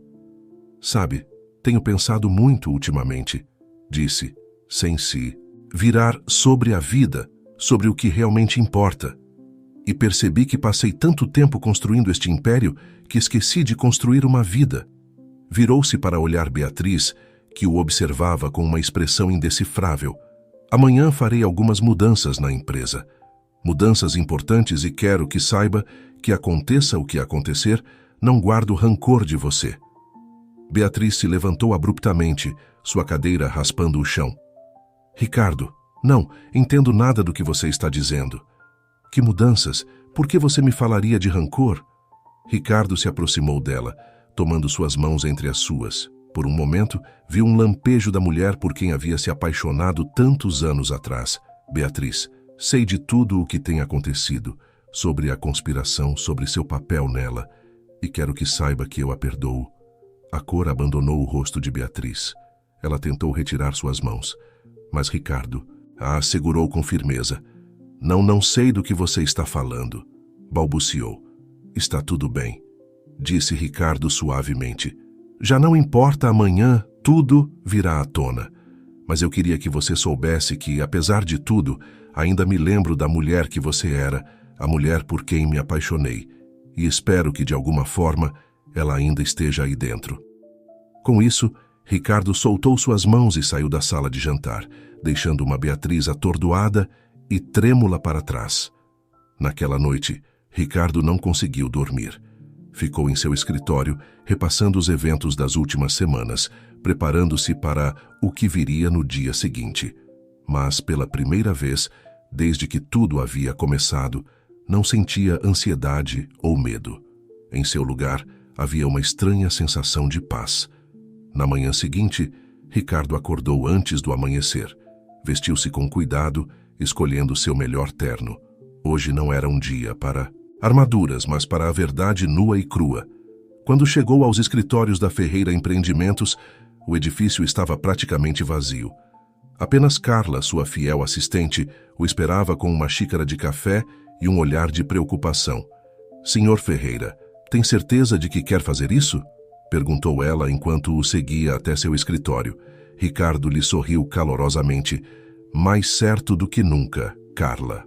Sabe, tenho pensado muito ultimamente, disse, sem si, virar sobre a vida, sobre o que realmente importa. E percebi que passei tanto tempo construindo este império que esqueci de construir uma vida. Virou-se para olhar Beatriz, que o observava com uma expressão indecifrável. Amanhã farei algumas mudanças na empresa. Mudanças importantes e quero que saiba que aconteça o que acontecer, não guardo rancor de você. Beatriz se levantou abruptamente, sua cadeira raspando o chão. Ricardo, não entendo nada do que você está dizendo. Que mudanças? Por que você me falaria de rancor? Ricardo se aproximou dela, tomando suas mãos entre as suas. Por um momento, viu um lampejo da mulher por quem havia se apaixonado tantos anos atrás. Beatriz, sei de tudo o que tem acontecido, sobre a conspiração, sobre seu papel nela, e quero que saiba que eu a perdoo. A cor abandonou o rosto de Beatriz. Ela tentou retirar suas mãos, mas Ricardo a segurou com firmeza. Não sei do que você está falando, balbuciou. Está tudo bem, disse Ricardo suavemente. Já não importa amanhã, tudo virá à tona. Mas eu queria que você soubesse que, apesar de tudo, ainda me lembro da mulher que você era, a mulher por quem me apaixonei, e espero que, de alguma forma, ela ainda esteja aí dentro. Com isso, Ricardo soltou suas mãos e saiu da sala de jantar, deixando uma Beatriz atordoada e trêmula para trás. Naquela noite, Ricardo não conseguiu dormir. Ficou em seu escritório, repassando os eventos das últimas semanas, preparando-se para o que viria no dia seguinte. Mas, pela primeira vez, desde que tudo havia começado, não sentia ansiedade ou medo. Em seu lugar, havia uma estranha sensação de paz. Na manhã seguinte, Ricardo acordou antes do amanhecer. Vestiu-se com cuidado, escolhendo seu melhor terno. Hoje não era um dia para armaduras, mas para a verdade nua e crua. Quando chegou aos escritórios da Ferreira Empreendimentos, o edifício estava praticamente vazio. Apenas Carla, sua fiel assistente, o esperava com uma xícara de café e um olhar de preocupação. Senhor Ferreira, tem certeza de que quer fazer isso? Perguntou ela enquanto o seguia até seu escritório. Ricardo lhe sorriu calorosamente. Mais certo do que nunca, Carla.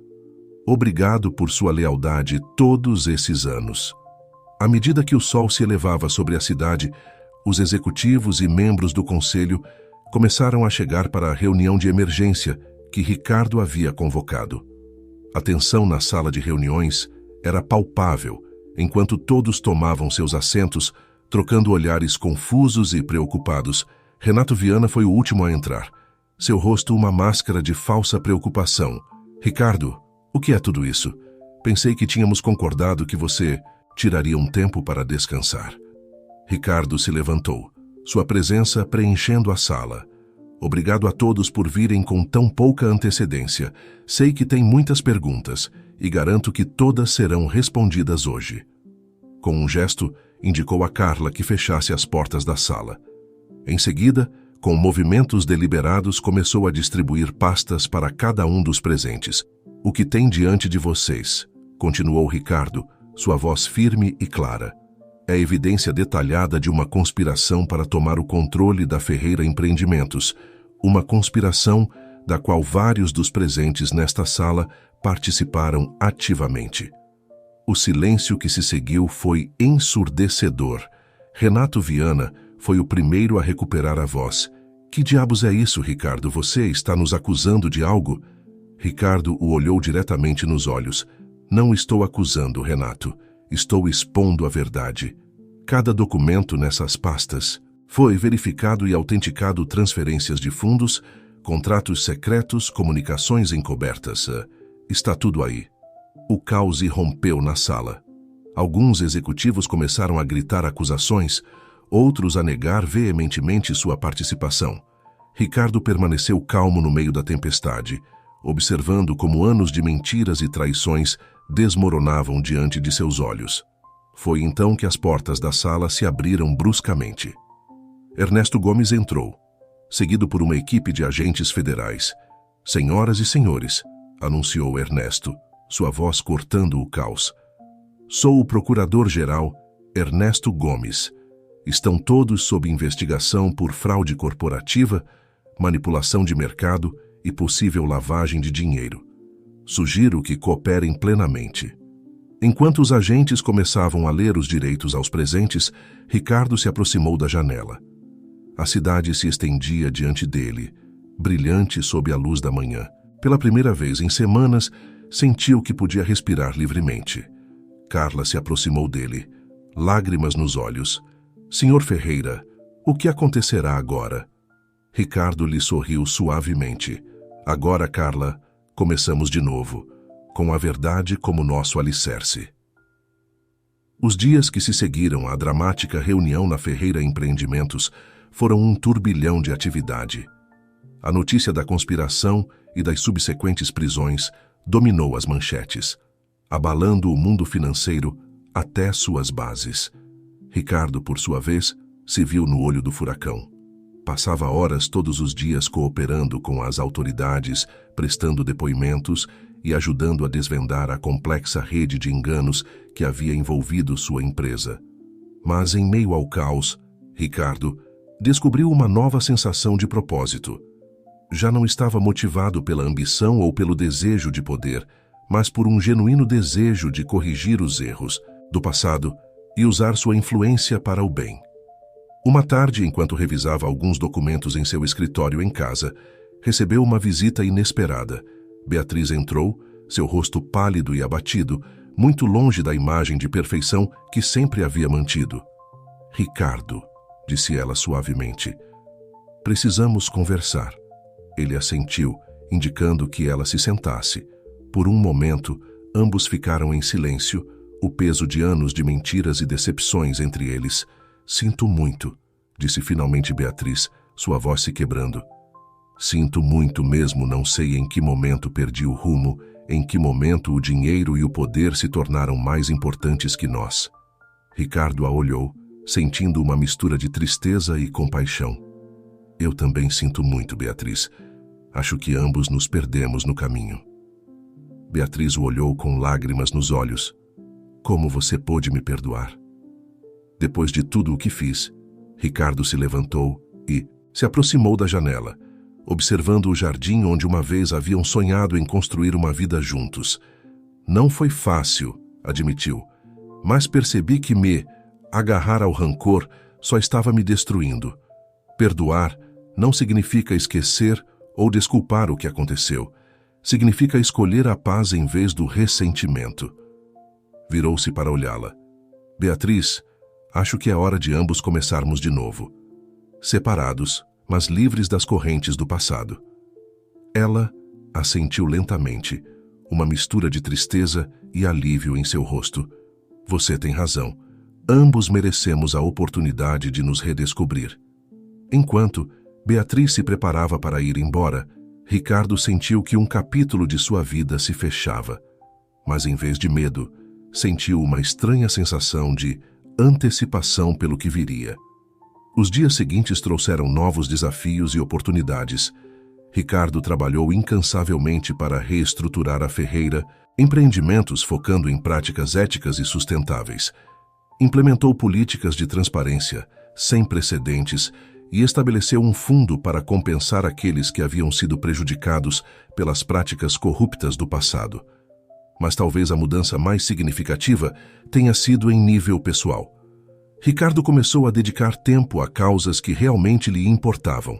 Obrigado por sua lealdade todos esses anos. À medida que o sol se elevava sobre a cidade, os executivos e membros do conselho começaram a chegar para a reunião de emergência que Ricardo havia convocado. A tensão na sala de reuniões era palpável, enquanto todos tomavam seus assentos, trocando olhares confusos e preocupados. Renato Viana foi o último a entrar. Seu rosto uma máscara de falsa preocupação. Ricardo, o que é tudo isso? Pensei que tínhamos concordado que você tiraria um tempo para descansar. Ricardo se levantou, sua presença preenchendo a sala. Obrigado a todos por virem com tão pouca antecedência. Sei que tem muitas perguntas e garanto que todas serão respondidas hoje. Com um gesto, indicou a Carla que fechasse as portas da sala. Em seguida, com movimentos deliberados, começou a distribuir pastas para cada um dos presentes. O que tem diante de vocês? Continuou Ricardo, sua voz firme e clara. É evidência detalhada de uma conspiração para tomar o controle da Ferreira Empreendimentos, uma conspiração da qual vários dos presentes nesta sala participaram ativamente. O silêncio que se seguiu foi ensurdecedor. Renato Viana foi o primeiro a recuperar a voz. Que diabos é isso, Ricardo? Você está nos acusando de algo? Ricardo o olhou diretamente nos olhos. Não estou acusando, Renato. Estou expondo a verdade. Cada documento nessas pastas foi verificado e autenticado, transferências de fundos, contratos secretos, comunicações encobertas. Está tudo aí. O caos irrompeu na sala. Alguns executivos começaram a gritar acusações, outros a negar veementemente sua participação. Ricardo permaneceu calmo no meio da tempestade, observando como anos de mentiras e traições desmoronavam diante de seus olhos. Foi então que as portas da sala se abriram bruscamente. Ernesto Gomes entrou, seguido por uma equipe de agentes federais. "Senhoras e senhores", anunciou Ernesto, sua voz cortando o caos. "Sou o procurador-geral Ernesto Gomes. Estão todos sob investigação por fraude corporativa, manipulação de mercado e possível lavagem de dinheiro. Sugiro que cooperem plenamente." Enquanto os agentes começavam a ler os direitos aos presentes, Ricardo se aproximou da janela. A cidade se estendia diante dele, brilhante sob a luz da manhã. Pela primeira vez em semanas, sentiu que podia respirar livremente. Carla se aproximou dele, lágrimas nos olhos. "Senhor Ferreira, o que acontecerá agora?" Ricardo lhe sorriu suavemente. "Agora, Carla, começamos de novo, com a verdade como nosso alicerce." Os dias que se seguiram à dramática reunião na Ferreira Empreendimentos foram um turbilhão de atividade. A notícia da conspiração e das subsequentes prisões dominou as manchetes, abalando o mundo financeiro até suas bases. Ricardo, por sua vez, se viu no olho do furacão. Passava horas todos os dias cooperando com as autoridades, prestando depoimentos e ajudando a desvendar a complexa rede de enganos que havia envolvido sua empresa. Mas, em meio ao caos, Ricardo descobriu uma nova sensação de propósito. Já não estava motivado pela ambição ou pelo desejo de poder, mas por um genuíno desejo de corrigir os erros do passado e usar sua influência para o bem. Uma tarde, enquanto revisava alguns documentos em seu escritório em casa, recebeu uma visita inesperada. Beatriz entrou, seu rosto pálido e abatido, muito longe da imagem de perfeição que sempre havia mantido. "Ricardo", disse ela suavemente, "precisamos conversar." Ele assentiu, indicando que ela se sentasse. Por um momento, ambos ficaram em silêncio, o peso de anos de mentiras e decepções entre eles. "Sinto muito", disse finalmente Beatriz, sua voz se quebrando. "Sinto muito mesmo, não sei em que momento perdi o rumo, em que momento o dinheiro e o poder se tornaram mais importantes que nós." Ricardo a olhou, sentindo uma mistura de tristeza e compaixão. "Eu também sinto muito, Beatriz. Acho que ambos nos perdemos no caminho." Beatriz o olhou com lágrimas nos olhos. "Como você pôde me perdoar?" Depois de tudo o que fiz, Ricardo se levantou e se aproximou da janela, observando o jardim onde uma vez haviam sonhado em construir uma vida juntos. "Não foi fácil", admitiu, "mas percebi que me agarrar ao rancor só estava me destruindo. Perdoar não significa esquecer ou desculpar o que aconteceu. Significa escolher a paz em vez do ressentimento." Virou-se para olhá-la. "Beatriz, acho que é hora de ambos começarmos de novo. Separados, mas livres das correntes do passado." Ela assentiu lentamente, uma mistura de tristeza e alívio em seu rosto. "Você tem razão. Ambos merecemos a oportunidade de nos redescobrir." Enquanto Beatriz se preparava para ir embora, Ricardo sentiu que um capítulo de sua vida se fechava. Mas em vez de medo, sentiu uma estranha sensação de antecipação pelo que viria. Os dias seguintes trouxeram novos desafios e oportunidades. Ricardo trabalhou incansavelmente para reestruturar a Ferreira, empreendimentos focando em práticas éticas e sustentáveis. Implementou políticas de transparência, sem precedentes, e estabeleceu um fundo para compensar aqueles que haviam sido prejudicados pelas práticas corruptas do passado. Mas talvez a mudança mais significativa tenha sido em nível pessoal. Ricardo começou a dedicar tempo a causas que realmente lhe importavam.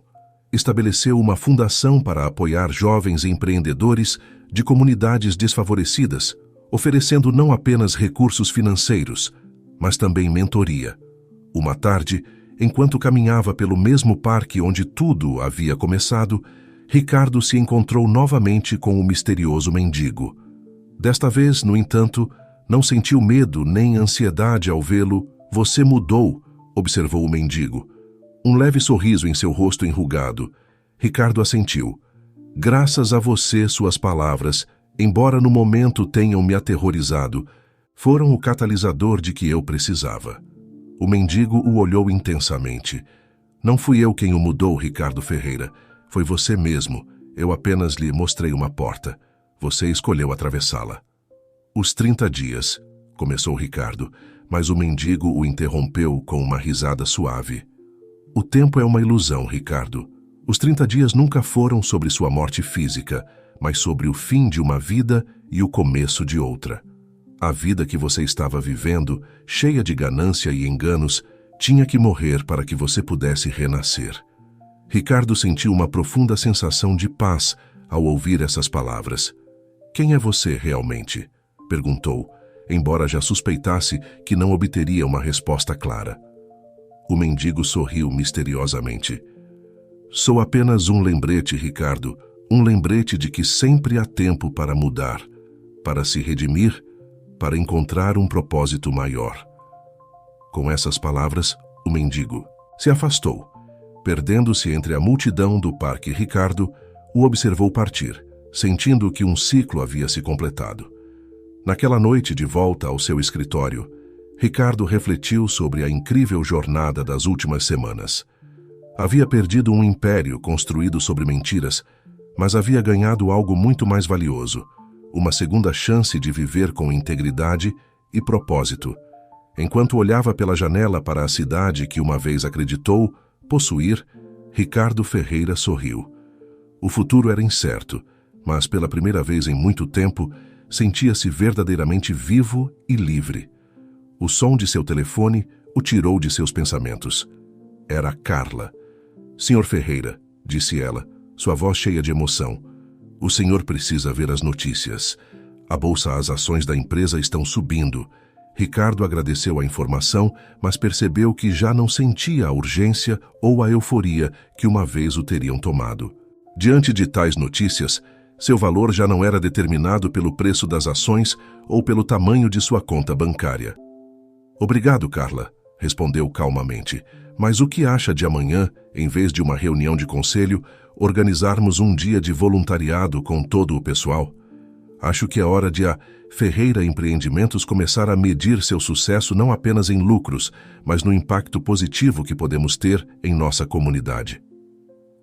estabeleceu uma fundação para apoiar jovens empreendedores de comunidades desfavorecidas, oferecendo não apenas recursos financeiros, mas também mentoria. Uma tarde, enquanto caminhava pelo mesmo parque onde tudo havia começado, Ricardo se encontrou novamente com o misterioso mendigo. Desta vez, no entanto, não sentiu medo nem ansiedade ao vê-lo. "Você mudou", observou o mendigo. Um leve sorriso em seu rosto enrugado. Ricardo assentiu. "Graças a você, suas palavras, embora no momento tenham me aterrorizado, foram o catalisador de que eu precisava." O mendigo o olhou intensamente. "Não fui eu quem o mudou, Ricardo Ferreira. Foi você mesmo. Eu apenas lhe mostrei uma porta. Você escolheu atravessá-la." "Os 30 dias", começou Ricardo, mas o mendigo o interrompeu com uma risada suave. "O tempo é uma ilusão, Ricardo. Os 30 dias nunca foram sobre sua morte física, mas sobre o fim de uma vida e o começo de outra. A vida que você estava vivendo, cheia de ganância e enganos, tinha que morrer para que você pudesse renascer." Ricardo sentiu uma profunda sensação de paz ao ouvir essas palavras. "Quem é você realmente?" perguntou, embora já suspeitasse que não obteria uma resposta clara. O mendigo sorriu misteriosamente. "Sou apenas um lembrete, Ricardo, um lembrete de que sempre há tempo para mudar, para se redimir, para encontrar um propósito maior." Com essas palavras, o mendigo se afastou. Perdendo-se entre a multidão do parque, Ricardo o observou partir, sentindo que um ciclo havia se completado. Naquela noite, de volta ao seu escritório, Ricardo refletiu sobre a incrível jornada das últimas semanas. Havia perdido um império construído sobre mentiras, mas havia ganhado algo muito mais valioso: uma segunda chance de viver com integridade e propósito. Enquanto olhava pela janela para a cidade que uma vez acreditou possuir, Ricardo Ferreira sorriu. O futuro era incerto, mas pela primeira vez em muito tempo, sentia-se verdadeiramente vivo e livre. O som de seu telefone o tirou de seus pensamentos. Era Carla. "Senhor Ferreira", disse ela, sua voz cheia de emoção, "o senhor precisa ver as notícias. A bolsa, as ações da empresa estão subindo." Ricardo agradeceu a informação, mas percebeu que já não sentia a urgência ou a euforia que uma vez o teriam tomado. Diante de tais notícias, seu valor já não era determinado pelo preço das ações ou pelo tamanho de sua conta bancária. "Obrigado, Carla", respondeu calmamente. "Mas o que acha de amanhã, em vez de uma reunião de conselho, organizarmos um dia de voluntariado com todo o pessoal? Acho que é hora de a Ferreira Empreendimentos começar a medir seu sucesso não apenas em lucros, mas no impacto positivo que podemos ter em nossa comunidade."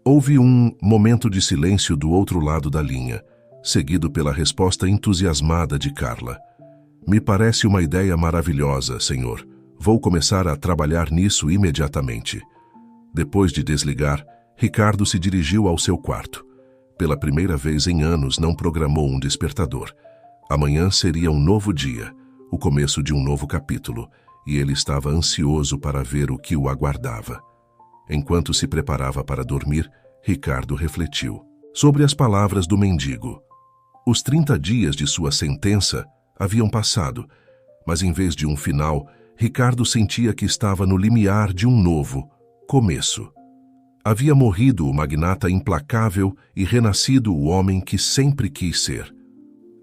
Houve um momento de silêncio do outro lado da linha, seguido pela resposta entusiasmada de Carla. "Me parece uma ideia maravilhosa, senhor. Vou começar a trabalhar nisso imediatamente." Depois de desligar, Ricardo se dirigiu ao seu quarto. Pela primeira vez em anos, não programou um despertador. Amanhã seria um novo dia, o começo de um novo capítulo, e ele estava ansioso para ver o que o aguardava. Enquanto se preparava para dormir, Ricardo refletiu sobre as palavras do mendigo. Os 30 dias de sua sentença haviam passado, mas em vez de um final, Ricardo sentia que estava no limiar de um novo começo. Havia morrido o magnata implacável e renascido o homem que sempre quis ser.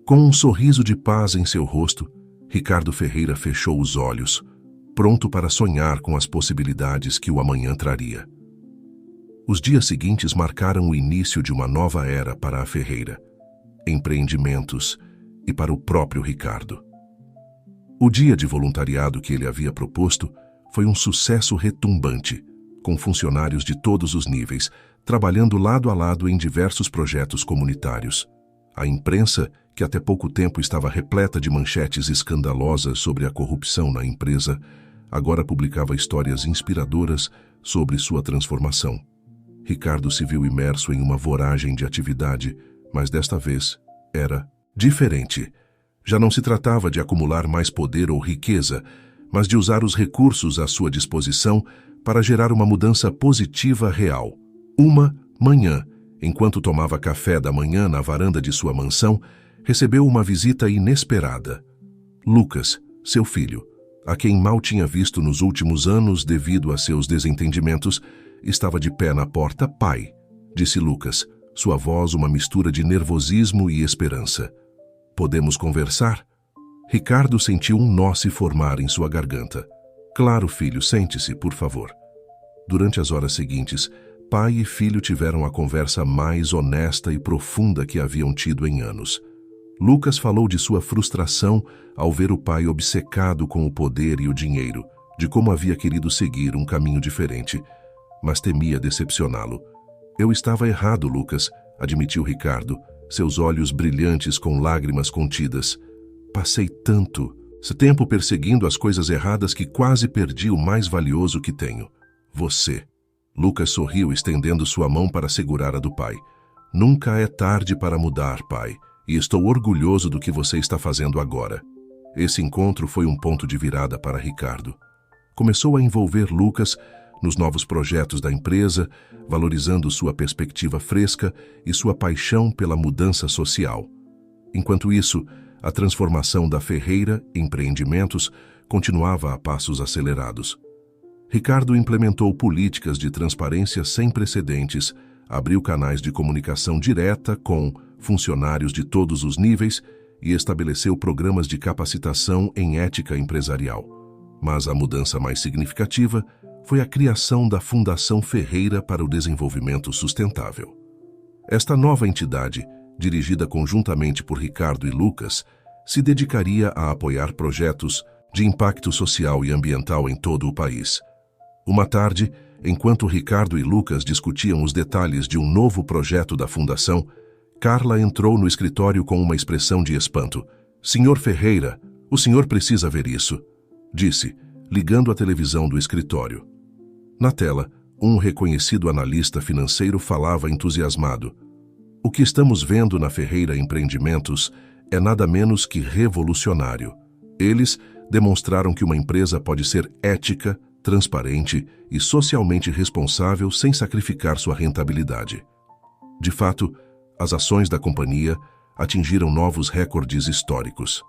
Com um sorriso de paz em seu rosto, Ricardo Ferreira fechou os olhos, pronto para sonhar com as possibilidades que o amanhã traria. Os dias seguintes marcaram o início de uma nova era para a Ferreira, empreendimentos e para o próprio Ricardo. O dia de voluntariado que ele havia proposto foi um sucesso retumbante, com funcionários de todos os níveis, trabalhando lado a lado em diversos projetos comunitários. A imprensa, que até pouco tempo estava repleta de manchetes escandalosas sobre a corrupção na empresa, agora publicava histórias inspiradoras sobre sua transformação. Ricardo se viu imerso em uma voragem de atividade, mas desta vez era diferente. Já não se tratava de acumular mais poder ou riqueza, mas de usar os recursos à sua disposição para gerar uma mudança positiva real. Uma Manhã, enquanto tomava café da manhã na varanda de sua mansão, recebeu uma visita inesperada. Lucas, seu filho, a quem mal tinha visto nos últimos anos devido a seus desentendimentos, estava de pé na porta. Pai, disse Lucas, sua voz uma mistura de nervosismo e esperança. Podemos conversar? Ricardo sentiu um nó se formar em sua garganta. Claro, filho, sente-se, por favor. Durante as horas seguintes, pai e filho tiveram a conversa mais honesta e profunda que haviam tido em anos. Lucas falou de sua frustração ao ver o pai obcecado com o poder e o dinheiro, de como havia querido seguir um caminho diferente, mas temia decepcioná-lo. Eu estava errado, Lucas, admitiu Ricardo, seus olhos brilhantes com lágrimas contidas. Passei tanto tempo perseguindo as coisas erradas que quase perdi o mais valioso que tenho. Você. Lucas sorriu, estendendo sua mão para segurar a do pai. Nunca é tarde para mudar, pai, e estou orgulhoso do que você está fazendo agora. Esse encontro foi um ponto de virada para Ricardo. Começou a envolver Lucas nos novos projetos da empresa, valorizando sua perspectiva fresca e sua paixão pela mudança social. Enquanto isso, a transformação da Ferreira Empreendimentos continuava a passos acelerados. Ricardo implementou políticas de transparência sem precedentes, abriu canais de comunicação direta com funcionários de todos os níveis e estabeleceu programas de capacitação em ética empresarial. Mas a mudança mais significativa foi a criação da Fundação Ferreira para o Desenvolvimento Sustentável. Esta nova entidade, dirigida conjuntamente por Ricardo e Lucas, se dedicaria a apoiar projetos de impacto social e ambiental em todo o país. Uma tarde, enquanto Ricardo e Lucas discutiam os detalhes de um novo projeto da fundação, Carla entrou no escritório com uma expressão de espanto. Senhor Ferreira, o senhor precisa ver isso, disse, ligando a televisão do escritório. Na tela, um reconhecido analista financeiro falava entusiasmado. O que estamos vendo na Ferreira Empreendimentos é nada menos que revolucionário. Eles demonstraram que uma empresa pode ser ética, transparente e socialmente responsável sem sacrificar sua rentabilidade. De fato, as ações da companhia atingiram novos recordes históricos.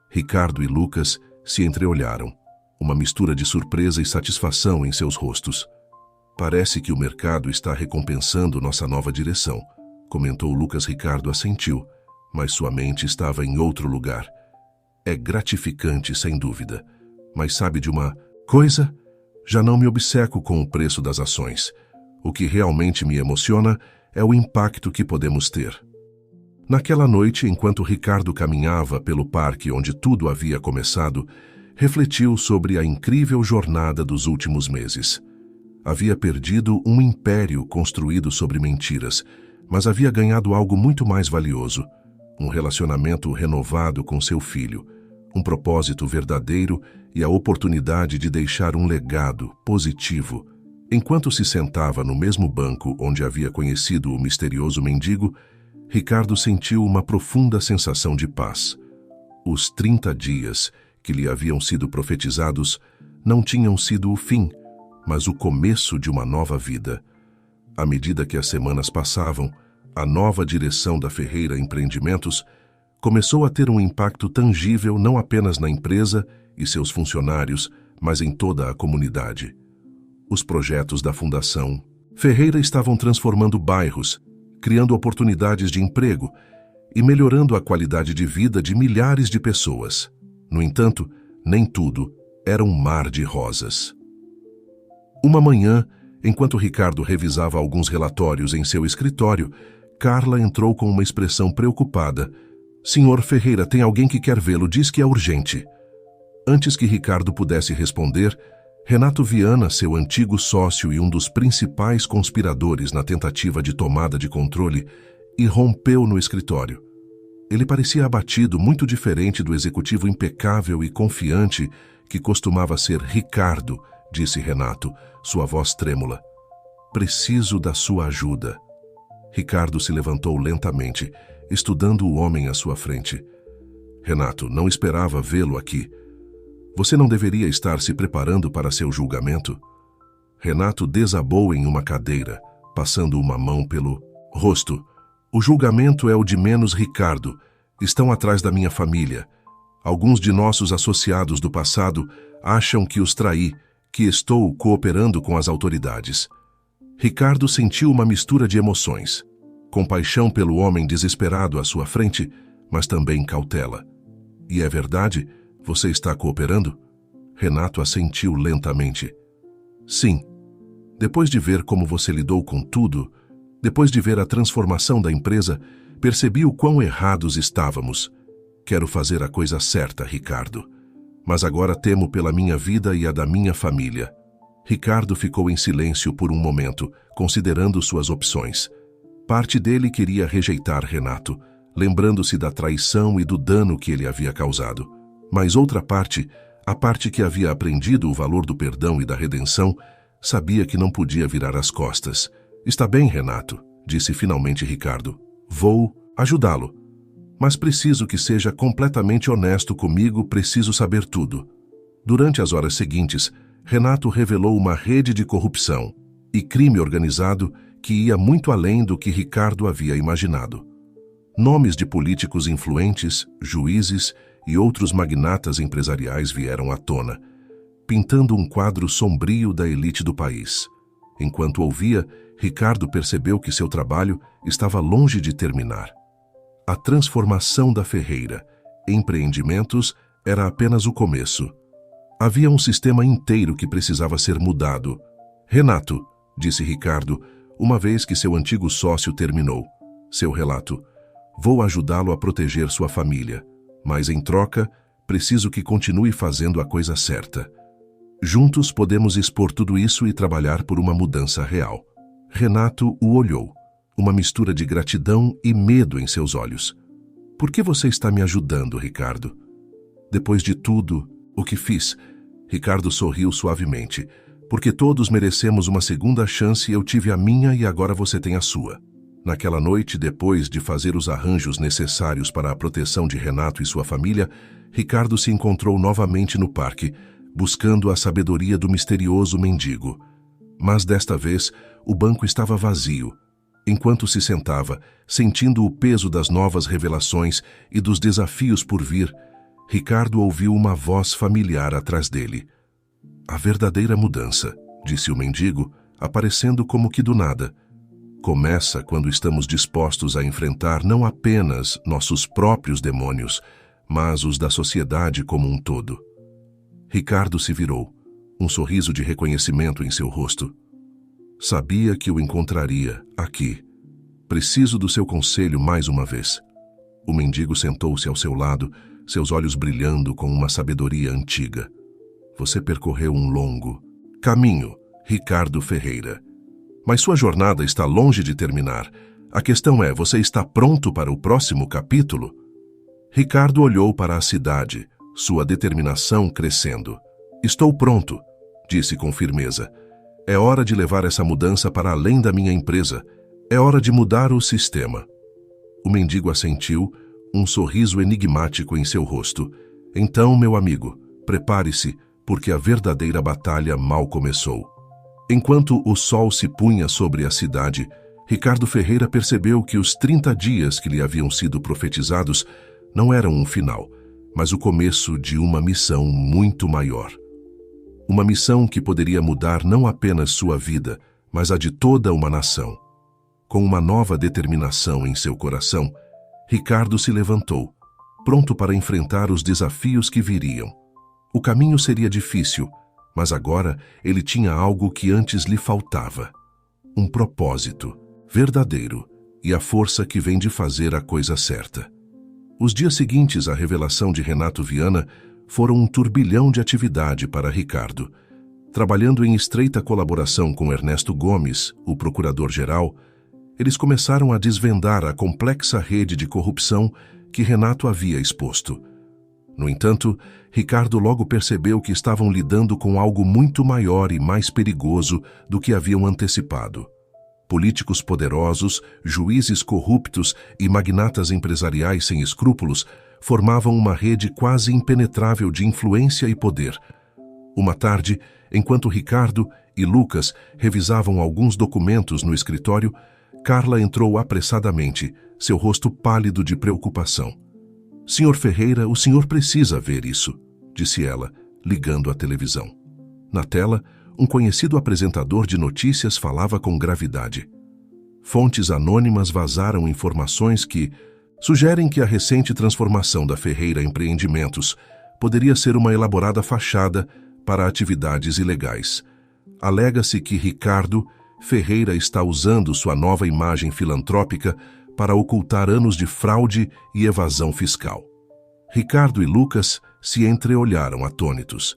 Ricardo e Lucas se entreolharam, uma mistura de surpresa e satisfação em seus rostos. Parece que o mercado está recompensando nossa nova direção, comentou Lucas. Ricardo assentiu, mas sua mente estava em outro lugar. É gratificante, sem dúvida, mas sabe de uma coisa? Já não me obceco com o preço das ações. O que realmente me emociona é o impacto que podemos ter. Naquela noite, enquanto Ricardo caminhava pelo parque onde tudo havia começado, refletiu sobre a incrível jornada dos últimos meses. Havia perdido um império construído sobre mentiras, mas havia ganhado algo muito mais valioso: um relacionamento renovado com seu filho, um propósito verdadeiro e a oportunidade de deixar um legado positivo. Enquanto se sentava no mesmo banco onde havia conhecido o misterioso mendigo, Ricardo sentiu uma profunda sensação de paz. Os 30 dias que lhe haviam sido profetizados não tinham sido o fim, mas o começo de uma nova vida. À medida que as semanas passavam, a nova direção da Ferreira Empreendimentos começou a ter um impacto tangível não apenas na empresa e seus funcionários, mas em toda a comunidade. Os projetos da Fundação Ferreira estavam transformando bairros, criando oportunidades de emprego e melhorando a qualidade de vida de milhares de pessoas. No entanto, nem tudo era um mar de rosas. Uma manhã, enquanto Ricardo revisava alguns relatórios em seu escritório, Carla entrou com uma expressão preocupada. Senhor Ferreira, tem alguém que quer vê-lo, diz que é urgente. Antes que Ricardo pudesse responder, Renato Viana, seu antigo sócio e um dos principais conspiradores na tentativa de tomada de controle, irrompeu no escritório. Ele parecia abatido, muito diferente do executivo impecável e confiante que costumava ser. Ricardo, disse Renato, sua voz trêmula. Preciso da sua ajuda. Ricardo se levantou lentamente, estudando o homem à sua frente. Renato, não esperava vê-lo aqui. Você não deveria estar se preparando para seu julgamento? Renato desabou em uma cadeira, passando uma mão pelo rosto. O julgamento é o de menos, Ricardo. Estão atrás da minha família. Alguns de nossos associados do passado acham que os traí, que estou cooperando com as autoridades. Ricardo sentiu uma mistura de emoções. Compaixão pelo homem desesperado à sua frente, mas também cautela. E é verdade? Você está cooperando? Renato assentiu lentamente. Sim. Depois de ver como você lidou com tudo, depois de ver a transformação da empresa, percebi o quão errados estávamos. Quero fazer a coisa certa, Ricardo. Mas agora temo pela minha vida e a da minha família. Ricardo ficou em silêncio por um momento, considerando suas opções. Parte dele queria rejeitar Renato, lembrando-se da traição e do dano que ele havia causado. Mas outra parte, a parte que havia aprendido o valor do perdão e da redenção, sabia que não podia virar as costas. Está bem, Renato, disse finalmente Ricardo. Vou ajudá-lo. Mas preciso que seja completamente honesto comigo, preciso saber tudo. Durante as horas seguintes, Renato revelou uma rede de corrupção e crime organizado que ia muito além do que Ricardo havia imaginado. Nomes de políticos influentes, juízes e outros magnatas empresariais vieram à tona, pintando um quadro sombrio da elite do país. Enquanto ouvia, Ricardo percebeu que seu trabalho estava longe de terminar. A transformação da Ferreira em empreendimentos era apenas o começo. Havia um sistema inteiro que precisava ser mudado. Renato, disse Ricardo, uma vez que seu antigo sócio terminou seu relato, vou ajudá-lo a proteger sua família, mas em troca, preciso que continue fazendo a coisa certa. Juntos podemos expor tudo isso e trabalhar por uma mudança real. Renato o olhou, uma mistura de gratidão e medo em seus olhos. Por que você está me ajudando, Ricardo? Depois de tudo o que fiz, Ricardo sorriu suavemente. Porque todos merecemos uma segunda chance, eu tive a minha e agora você tem a sua. Naquela noite, depois de fazer os arranjos necessários para a proteção de Renato e sua família, Ricardo se encontrou novamente no parque, buscando a sabedoria do misterioso mendigo. Mas desta vez, o banco estava vazio. Enquanto se sentava, sentindo o peso das novas revelações e dos desafios por vir, Ricardo ouviu uma voz familiar atrás dele. A verdadeira mudança, disse o mendigo, aparecendo como que do nada, começa quando estamos dispostos a enfrentar não apenas nossos próprios demônios, mas os da sociedade como um todo. Ricardo se virou, um sorriso de reconhecimento em seu rosto. Sabia que o encontraria aqui. Preciso do seu conselho mais uma vez. O mendigo sentou-se ao seu lado, seus olhos brilhando com uma sabedoria antiga. Você percorreu um longo caminho, Ricardo Ferreira. Mas sua jornada está longe de terminar. A questão é, você está pronto para o próximo capítulo? Ricardo olhou para a cidade, sua determinação crescendo. Estou pronto, disse com firmeza. É hora de levar essa mudança para além da minha empresa. É hora de mudar o sistema. O mendigo assentiu, um sorriso enigmático em seu rosto. Então, meu amigo, prepare-se, porque a verdadeira batalha mal começou. Enquanto o sol se punha sobre a cidade, Ricardo Ferreira percebeu que os 30 dias que lhe haviam sido profetizados não eram um final, mas o começo de uma missão muito maior. Uma missão que poderia mudar não apenas sua vida, mas a de toda uma nação. Com uma nova determinação em seu coração, Ricardo se levantou, pronto para enfrentar os desafios que viriam. O caminho seria difícil, mas agora ele tinha algo que antes lhe faltava. Um propósito verdadeiro e a força que vem de fazer a coisa certa. Os dias seguintes à revelação de Renato Viana foram um turbilhão de atividade para Ricardo. Trabalhando em estreita colaboração com Ernesto Gomes, o procurador-geral, eles começaram a desvendar a complexa rede de corrupção que Renato havia exposto. No entanto, Ricardo logo percebeu que estavam lidando com algo muito maior e mais perigoso do que haviam antecipado. Políticos poderosos, juízes corruptos e magnatas empresariais sem escrúpulos formavam uma rede quase impenetrável de influência e poder. Uma tarde, enquanto Ricardo e Lucas revisavam alguns documentos no escritório, Carla entrou apressadamente, seu rosto pálido de preocupação. "Senhor Ferreira, o senhor precisa ver isso", disse ela, ligando a televisão. Na tela, um conhecido apresentador de notícias falava com gravidade. Fontes anônimas vazaram informações que sugerem que a recente transformação da Ferreira Empreendimentos poderia ser uma elaborada fachada para atividades ilegais. Alega-se que Ricardo Ferreira está usando sua nova imagem filantrópica para ocultar anos de fraude e evasão fiscal. Ricardo e Lucas se entreolharam atônitos.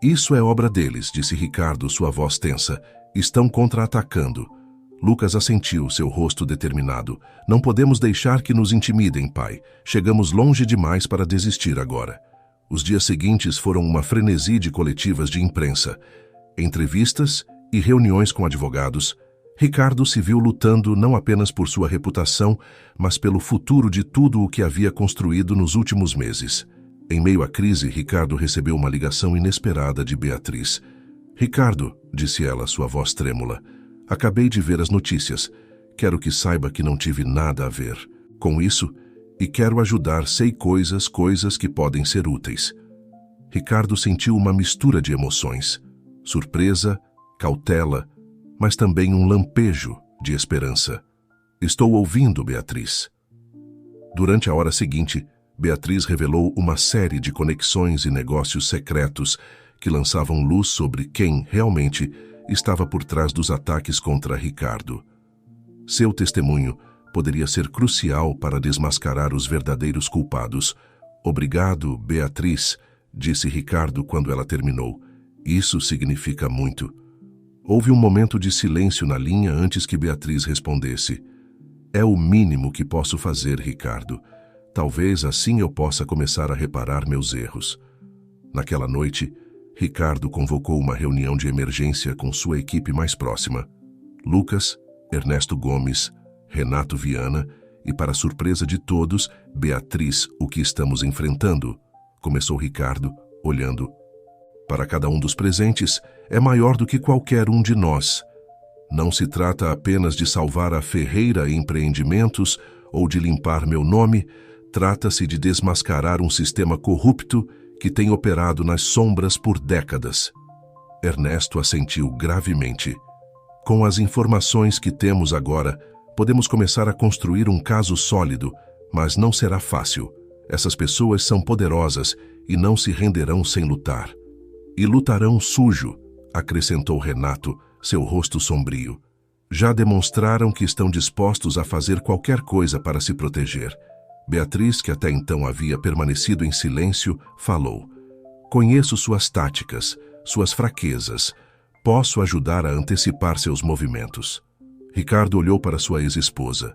"Isso é obra deles", disse Ricardo, sua voz tensa. "Estão contra-atacando." Lucas assentiu, seu rosto determinado. "Não podemos deixar que nos intimidem, pai. Chegamos longe demais para desistir agora." Os dias seguintes foram uma frenesi de coletivas de imprensa, entrevistas e reuniões com advogados. Ricardo se viu lutando não apenas por sua reputação, mas pelo futuro de tudo o que havia construído nos últimos meses. Em meio à crise, Ricardo recebeu uma ligação inesperada de Beatriz. "Ricardo", disse ela, sua voz trêmula, "acabei de ver as notícias. Quero que saiba que não tive nada a ver com isso e quero ajudar, sei coisas que podem ser úteis." Ricardo sentiu uma mistura de emoções, surpresa, cautela, mas também um lampejo de esperança. "Estou ouvindo, Beatriz." Durante a hora seguinte, Beatriz revelou uma série de conexões e negócios secretos que lançavam luz sobre quem, realmente, estava por trás dos ataques contra Ricardo. Seu testemunho poderia ser crucial para desmascarar os verdadeiros culpados. "Obrigado, Beatriz", disse Ricardo quando ela terminou. "Isso significa muito." Houve um momento de silêncio na linha antes que Beatriz respondesse. "É o mínimo que posso fazer, Ricardo. Talvez assim eu possa começar a reparar meus erros." Naquela noite, Ricardo convocou uma reunião de emergência com sua equipe mais próxima. Lucas, Ernesto Gomes, Renato Viana e, para surpresa de todos, Beatriz. "O que estamos enfrentando?", começou Ricardo, olhando para cada um dos presentes, "é maior do que qualquer um de nós. Não se trata apenas de salvar a Ferreira Empreendimentos ou de limpar meu nome, trata-se de desmascarar um sistema corrupto que tem operado nas sombras por décadas." Ernesto assentiu gravemente. "Com as informações que temos agora, podemos começar a construir um caso sólido, mas não será fácil. Essas pessoas são poderosas e não se renderão sem lutar." "E lutarão sujo", acrescentou Renato, seu rosto sombrio. "Já demonstraram que estão dispostos a fazer qualquer coisa para se proteger." Beatriz, que até então havia permanecido em silêncio, falou. "Conheço suas táticas, suas fraquezas. Posso ajudar a antecipar seus movimentos." Ricardo olhou para sua ex-esposa,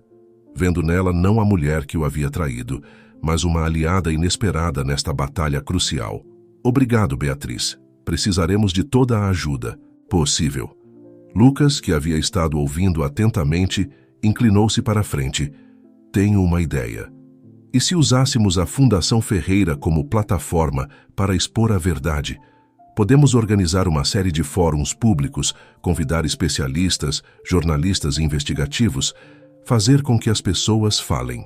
vendo nela não a mulher que o havia traído, mas uma aliada inesperada nesta batalha crucial. "Obrigado, Beatriz. Precisaremos de toda a ajuda possível." Lucas, que havia estado ouvindo atentamente, inclinou-se para a frente. "Tenho uma ideia. E se usássemos a Fundação Ferreira como plataforma para expor a verdade? Podemos organizar uma série de fóruns públicos, convidar especialistas, jornalistas investigativos, fazer com que as pessoas falem."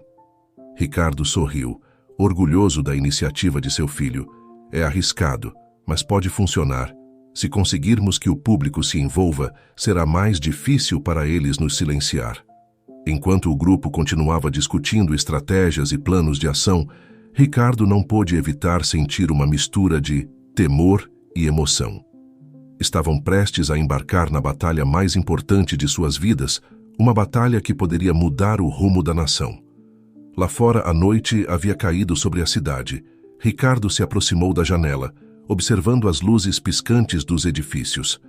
Ricardo sorriu, orgulhoso da iniciativa de seu filho. "É arriscado, mas pode funcionar. Se conseguirmos que o público se envolva, será mais difícil para eles nos silenciar." Enquanto o grupo continuava discutindo estratégias e planos de ação, Ricardo não pôde evitar sentir uma mistura de temor e emoção. Estavam prestes a embarcar na batalha mais importante de suas vidas, uma batalha que poderia mudar o rumo da nação. Lá fora, a noite havia caído sobre a cidade. Ricardo se aproximou da janela, observando as luzes piscantes dos edifícios.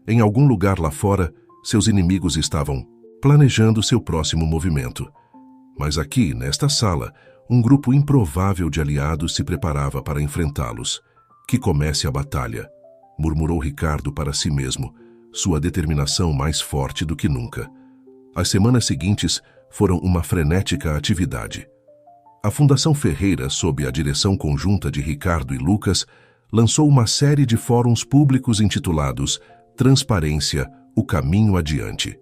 Em algum lugar lá fora, seus inimigos estavam planejando seu próximo movimento. Mas aqui, nesta sala, um grupo improvável de aliados se preparava para enfrentá-los. "Que comece a batalha", murmurou Ricardo para si mesmo, sua determinação mais forte do que nunca. As semanas seguintes foram uma frenética atividade. A Fundação Ferreira, sob a direção conjunta de Ricardo e Lucas, lançou uma série de fóruns públicos intitulados Transparência, o caminho adiante.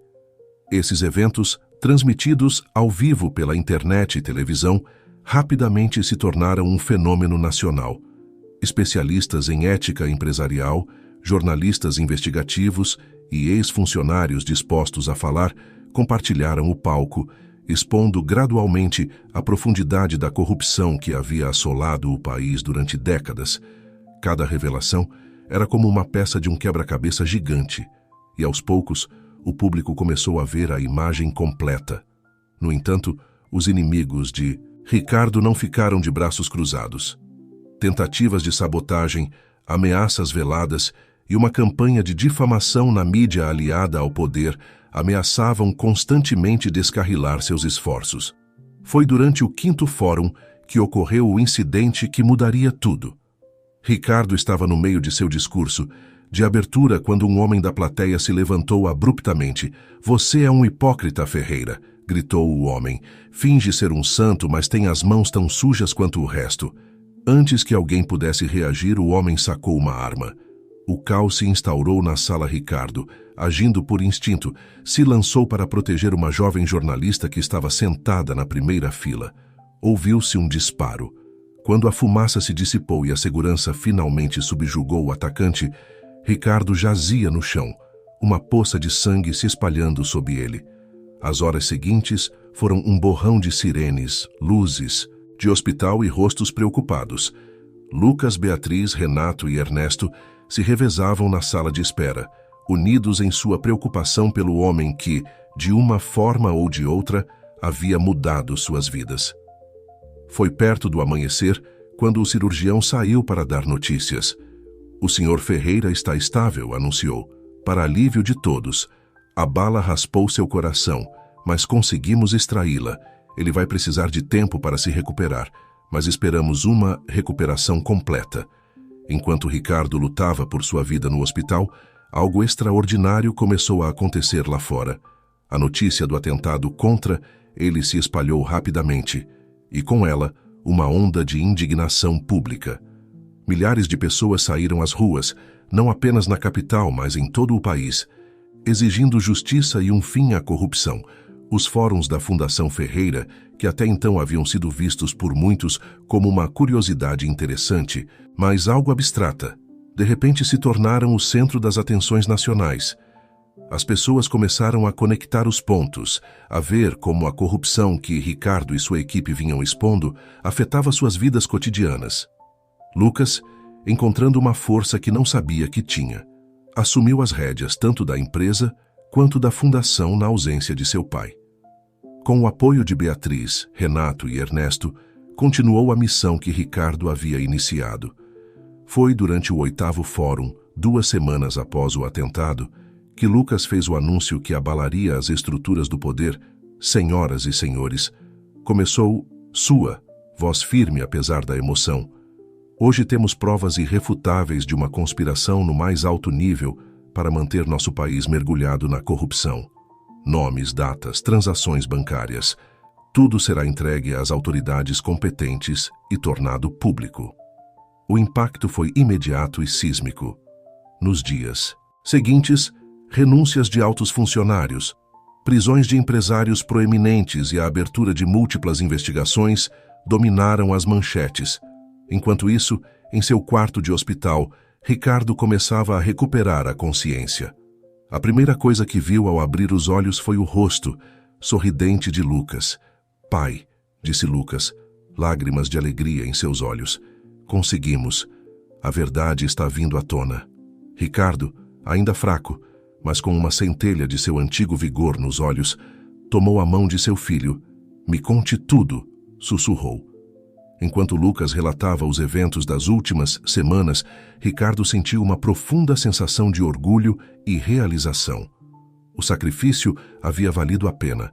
Esses eventos, transmitidos ao vivo pela internet e televisão, rapidamente se tornaram um fenômeno nacional. Especialistas em ética empresarial, jornalistas investigativos e ex-funcionários dispostos a falar compartilharam o palco, expondo gradualmente a profundidade da corrupção que havia assolado o país durante décadas. Cada revelação era como uma peça de um quebra-cabeça gigante, e aos poucos o público começou a ver a imagem completa. No entanto, os inimigos de Ricardo não ficaram de braços cruzados. Tentativas de sabotagem, ameaças veladas e uma campanha de difamação na mídia aliada ao poder ameaçavam constantemente descarrilar seus esforços. Foi durante o 5º Fórum que ocorreu o incidente que mudaria tudo. Ricardo estava no meio de seu discurso de abertura quando um homem da plateia se levantou abruptamente. "Você é um hipócrita, Ferreira", gritou o homem. "Finge ser um santo, mas tem as mãos tão sujas quanto o resto." Antes que alguém pudesse reagir, o homem sacou uma arma. O caos se instaurou na sala. Ricardo, agindo por instinto, se lançou para proteger uma jovem jornalista que estava sentada na primeira fila. Ouviu-se um disparo. Quando a fumaça se dissipou e a segurança finalmente subjugou o atacante, Ricardo jazia no chão, uma poça de sangue se espalhando sob ele. As horas seguintes foram um borrão de sirenes, luzes, de hospital e rostos preocupados. Lucas, Beatriz, Renato e Ernesto se revezavam na sala de espera, unidos em sua preocupação pelo homem que, de uma forma ou de outra, havia mudado suas vidas. Foi perto do amanhecer quando o cirurgião saiu para dar notícias. "O Sr. Ferreira está estável", anunciou. Para alívio de todos, a bala raspou seu coração, mas conseguimos extraí-la. Ele vai precisar de tempo para se recuperar, mas esperamos uma recuperação completa. Enquanto Ricardo lutava por sua vida no hospital, algo extraordinário começou a acontecer lá fora. A notícia do atentado contra ele se espalhou rapidamente, e com ela, uma onda de indignação pública. Milhares de pessoas saíram às ruas, não apenas na capital, mas em todo o país, exigindo justiça e um fim à corrupção. Os fóruns da Fundação Ferreira, que até então haviam sido vistos por muitos como uma curiosidade interessante, mas algo abstrata, de repente se tornaram o centro das atenções nacionais. As pessoas começaram a conectar os pontos, a ver como a corrupção que Ricardo e sua equipe vinham expondo afetava suas vidas cotidianas. Lucas, encontrando uma força que não sabia que tinha, assumiu as rédeas tanto da empresa quanto da fundação na ausência de seu pai. Com o apoio de Beatriz, Renato e Ernesto, continuou a missão que Ricardo havia iniciado. Foi durante o 8º Fórum, 2 semanas após o atentado, que Lucas fez o anúncio que abalaria as estruturas do poder. "Senhoras e senhores", começou sua, voz firme apesar da emoção. "Hoje temos provas irrefutáveis de uma conspiração no mais alto nível para manter nosso país mergulhado na corrupção. Nomes, datas, transações bancárias, tudo será entregue às autoridades competentes e tornado público." O impacto foi imediato e sísmico. Nos dias seguintes, renúncias de altos funcionários, prisões de empresários proeminentes e a abertura de múltiplas investigações dominaram as manchetes. Enquanto isso, em seu quarto de hospital, Ricardo começava a recuperar a consciência. A primeira coisa que viu ao abrir os olhos foi o rosto sorridente de Lucas. "Pai", disse Lucas, lágrimas de alegria em seus olhos. "Conseguimos. A verdade está vindo à tona." Ricardo, ainda fraco, mas com uma centelha de seu antigo vigor nos olhos, tomou a mão de seu filho. "Me conte tudo", sussurrou. Enquanto Lucas relatava os eventos das últimas semanas, Ricardo sentiu uma profunda sensação de orgulho e realização. O sacrifício havia valido a pena.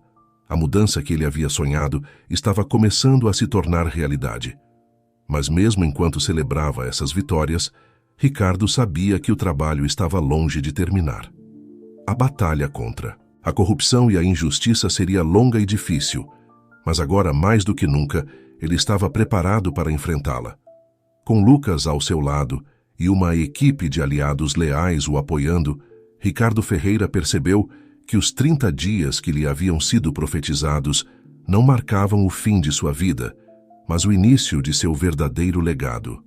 A mudança que ele havia sonhado estava começando a se tornar realidade. Mas mesmo enquanto celebrava essas vitórias, Ricardo sabia que o trabalho estava longe de terminar. A batalha contra a corrupção e a injustiça seria longa e difícil, mas agora, mais do que nunca, ele estava preparado para enfrentá-la. Com Lucas ao seu lado e uma equipe de aliados leais o apoiando, Ricardo Ferreira percebeu que os 30 dias que lhe haviam sido profetizados não marcavam o fim de sua vida, mas o início de seu verdadeiro legado.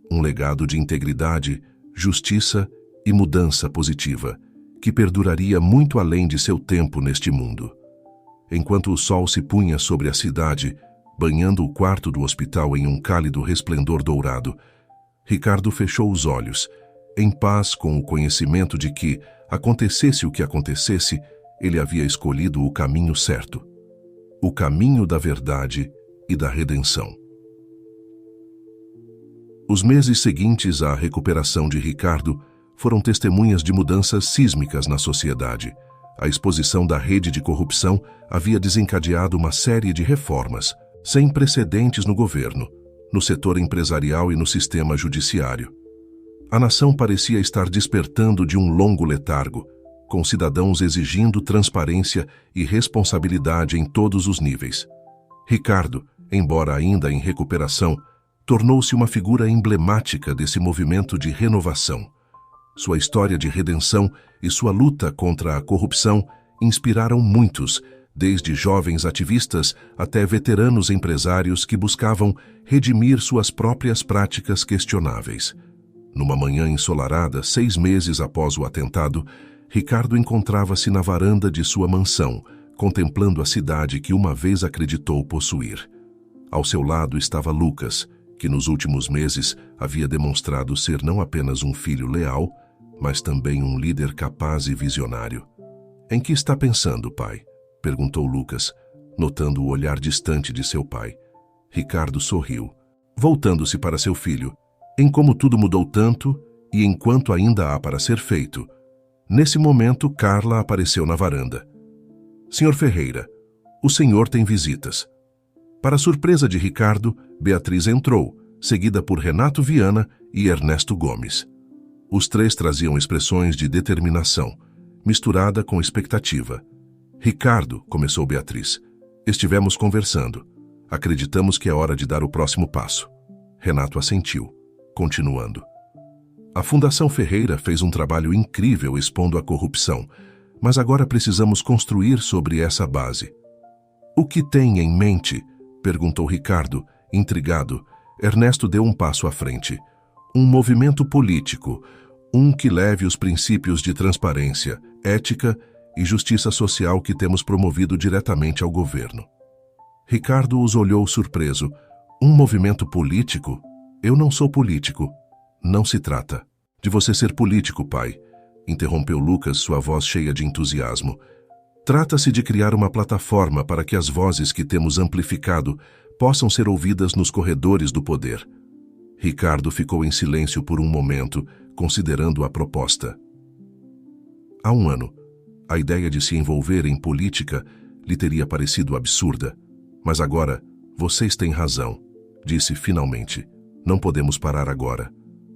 Um legado de integridade, justiça e mudança positiva, que perduraria muito além de seu tempo neste mundo. Enquanto o sol se punha sobre a cidade, banhando o quarto do hospital em um cálido resplendor dourado, Ricardo fechou os olhos, em paz com o conhecimento de que, acontecesse o que acontecesse, ele havia escolhido o caminho certo, o caminho da verdade e da redenção. Os meses seguintes à recuperação de Ricardo foram testemunhas de mudanças sísmicas na sociedade. A exposição da rede de corrupção havia desencadeado uma série de reformas, sem precedentes no governo, no setor empresarial e no sistema judiciário. A nação parecia estar despertando de um longo letargo, com cidadãos exigindo transparência e responsabilidade em todos os níveis. Ricardo, embora ainda em recuperação, tornou-se uma figura emblemática desse movimento de renovação. Sua história de redenção e sua luta contra a corrupção inspiraram muitos, desde jovens ativistas até veteranos empresários que buscavam redimir suas próprias práticas questionáveis. Numa manhã ensolarada, 6 meses após o atentado, Ricardo encontrava-se na varanda de sua mansão, contemplando a cidade que uma vez acreditou possuir. Ao seu lado estava Lucas, que nos últimos meses havia demonstrado ser não apenas um filho leal, mas também um líder capaz e visionário. "Em que está pensando, pai?" perguntou Lucas, notando o olhar distante de seu pai. Ricardo sorriu, voltando-se para seu filho, em como tudo mudou tanto e em quanto ainda há para ser feito. Nesse momento, Carla apareceu na varanda. "Senhor Ferreira, o senhor tem visitas." Para surpresa de Ricardo, Beatriz entrou, seguida por Renato Viana e Ernesto Gomes. Os 3 traziam expressões de determinação, misturada com expectativa. "Ricardo", começou Beatriz, "estivemos conversando. Acreditamos que é hora de dar o próximo passo." Renato assentiu, continuando. "A Fundação Ferreira fez um trabalho incrível expondo a corrupção, mas agora precisamos construir sobre essa base." "O que tem em mente?" perguntou Ricardo, intrigado. Ernesto deu um passo à frente. "Um movimento político, um que leve os princípios de transparência, ética e justiça social que temos promovido diretamente ao governo." Ricardo os olhou surpreso. "Um movimento político? Eu não sou político." "Não se trata de você ser político, pai", interrompeu Lucas, sua voz cheia de entusiasmo. "Trata-se de criar uma plataforma para que as vozes que temos amplificado possam ser ouvidas nos corredores do poder." Ricardo ficou em silêncio por um momento, considerando a proposta. Há um ano, a ideia de se envolver em política lhe teria parecido absurda. "Mas agora, vocês têm razão", disse finalmente. "Não podemos parar agora.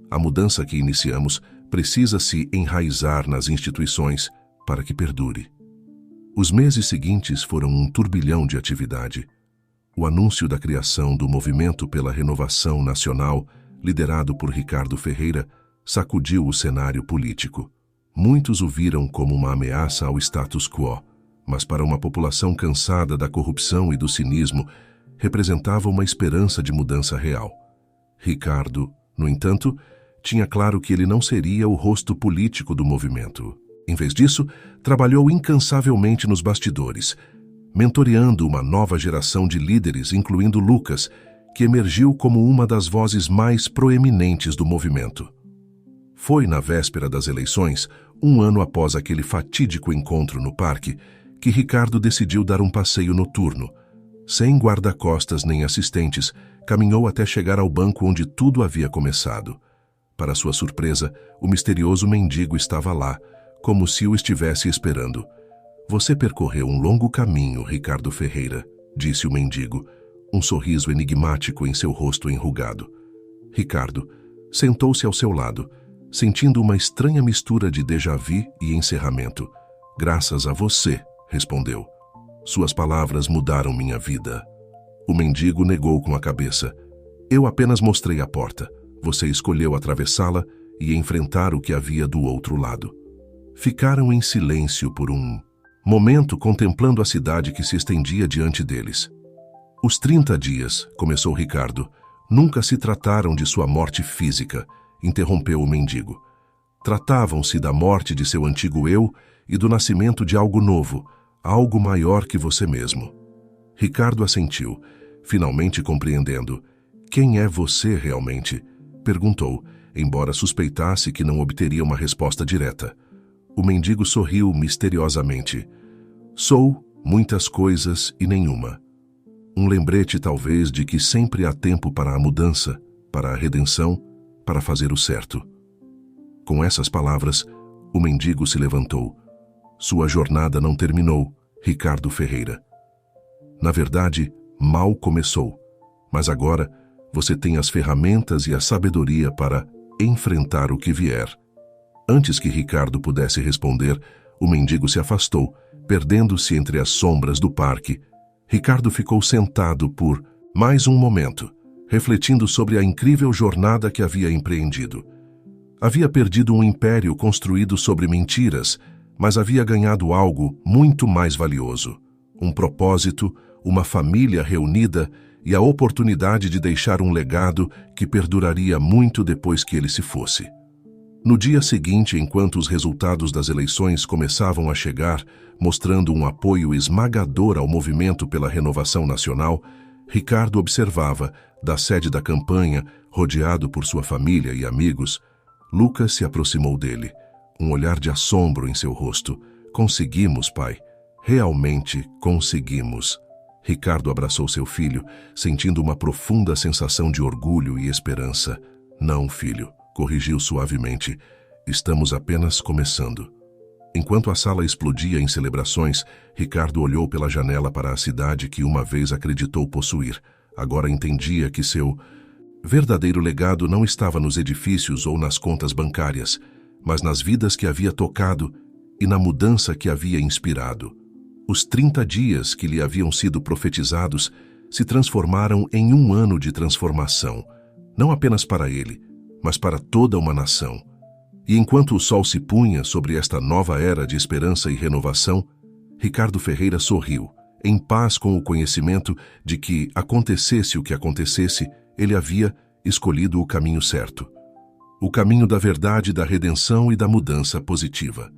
A mudança que iniciamos precisa se enraizar nas instituições para que perdure." Os meses seguintes foram um turbilhão de atividade. O anúncio da criação do Movimento pela Renovação Nacional, liderado por Ricardo Ferreira, sacudiu o cenário político. Muitos o viram como uma ameaça ao status quo, mas para uma população cansada da corrupção e do cinismo, representava uma esperança de mudança real. Ricardo, no entanto, tinha claro que ele não seria o rosto político do movimento. Em vez disso, trabalhou incansavelmente nos bastidores, mentoreando uma nova geração de líderes, incluindo Lucas, que emergiu como uma das vozes mais proeminentes do movimento. Foi na véspera das eleições, um ano após aquele fatídico encontro no parque, que Ricardo decidiu dar um passeio noturno. Sem guarda-costas nem assistentes, caminhou até chegar ao banco onde tudo havia começado. Para sua surpresa, o misterioso mendigo estava lá, como se o estivesse esperando. "Você percorreu um longo caminho, Ricardo Ferreira", disse o mendigo, um sorriso enigmático em seu rosto enrugado. Ricardo sentou-se ao seu lado, sentindo uma estranha mistura de déjà-vu e encerramento. "Graças a você", respondeu. "Suas palavras mudaram minha vida." O mendigo negou com a cabeça. "Eu apenas mostrei a porta. Você escolheu atravessá-la e enfrentar o que havia do outro lado. Ficaram em silêncio por um momento, contemplando a cidade que se estendia diante deles. Os 30 dias, começou Ricardo, nunca se trataram de sua morte física, interrompeu o mendigo. Tratavam-se da morte de seu antigo eu e do nascimento de algo novo, algo maior que você mesmo. Ricardo assentiu, finalmente compreendendo. Quem é você realmente? Perguntou, embora suspeitasse que não obteria uma resposta direta. O mendigo sorriu misteriosamente. Sou muitas coisas e nenhuma. Um lembrete, talvez, de que sempre há tempo para a mudança, para a redenção, para fazer o certo. Com essas palavras, o mendigo se levantou. Sua jornada não terminou, Ricardo Ferreira. Na verdade, mal começou. Mas agora, você tem as ferramentas e a sabedoria para enfrentar o que vier. Antes que Ricardo pudesse responder, o mendigo se afastou, perdendo-se entre as sombras do parque. Ricardo ficou sentado por mais um momento, refletindo sobre a incrível jornada que havia empreendido. Havia perdido um império construído sobre mentiras, mas havia ganhado algo muito mais valioso: um propósito, uma família reunida e a oportunidade de deixar um legado que perduraria muito depois que ele se fosse. No dia seguinte, enquanto os resultados das eleições começavam a chegar, mostrando um apoio esmagador ao movimento pela renovação nacional, Ricardo observava, da sede da campanha, rodeado por sua família e amigos. Lucas se aproximou dele, um olhar de assombro em seu rosto. Conseguimos, pai. Realmente conseguimos. Ricardo abraçou seu filho, sentindo uma profunda sensação de orgulho e esperança. Não, filho, corrigiu suavemente. Estamos apenas começando. Enquanto a sala explodia em celebrações, Ricardo olhou pela janela para a cidade que uma vez acreditou possuir. Agora entendia que seu verdadeiro legado não estava nos edifícios ou nas contas bancárias, mas nas vidas que havia tocado e na mudança que havia inspirado. Os 30 dias que lhe haviam sido profetizados se transformaram em um ano de transformação, não apenas para ele, mas para toda uma nação. E enquanto o sol se punha sobre esta nova era de esperança e renovação, Ricardo Ferreira sorriu, em paz com o conhecimento de que, acontecesse o que acontecesse, ele havia escolhido o caminho certo. O caminho da verdade, da redenção e da mudança positiva.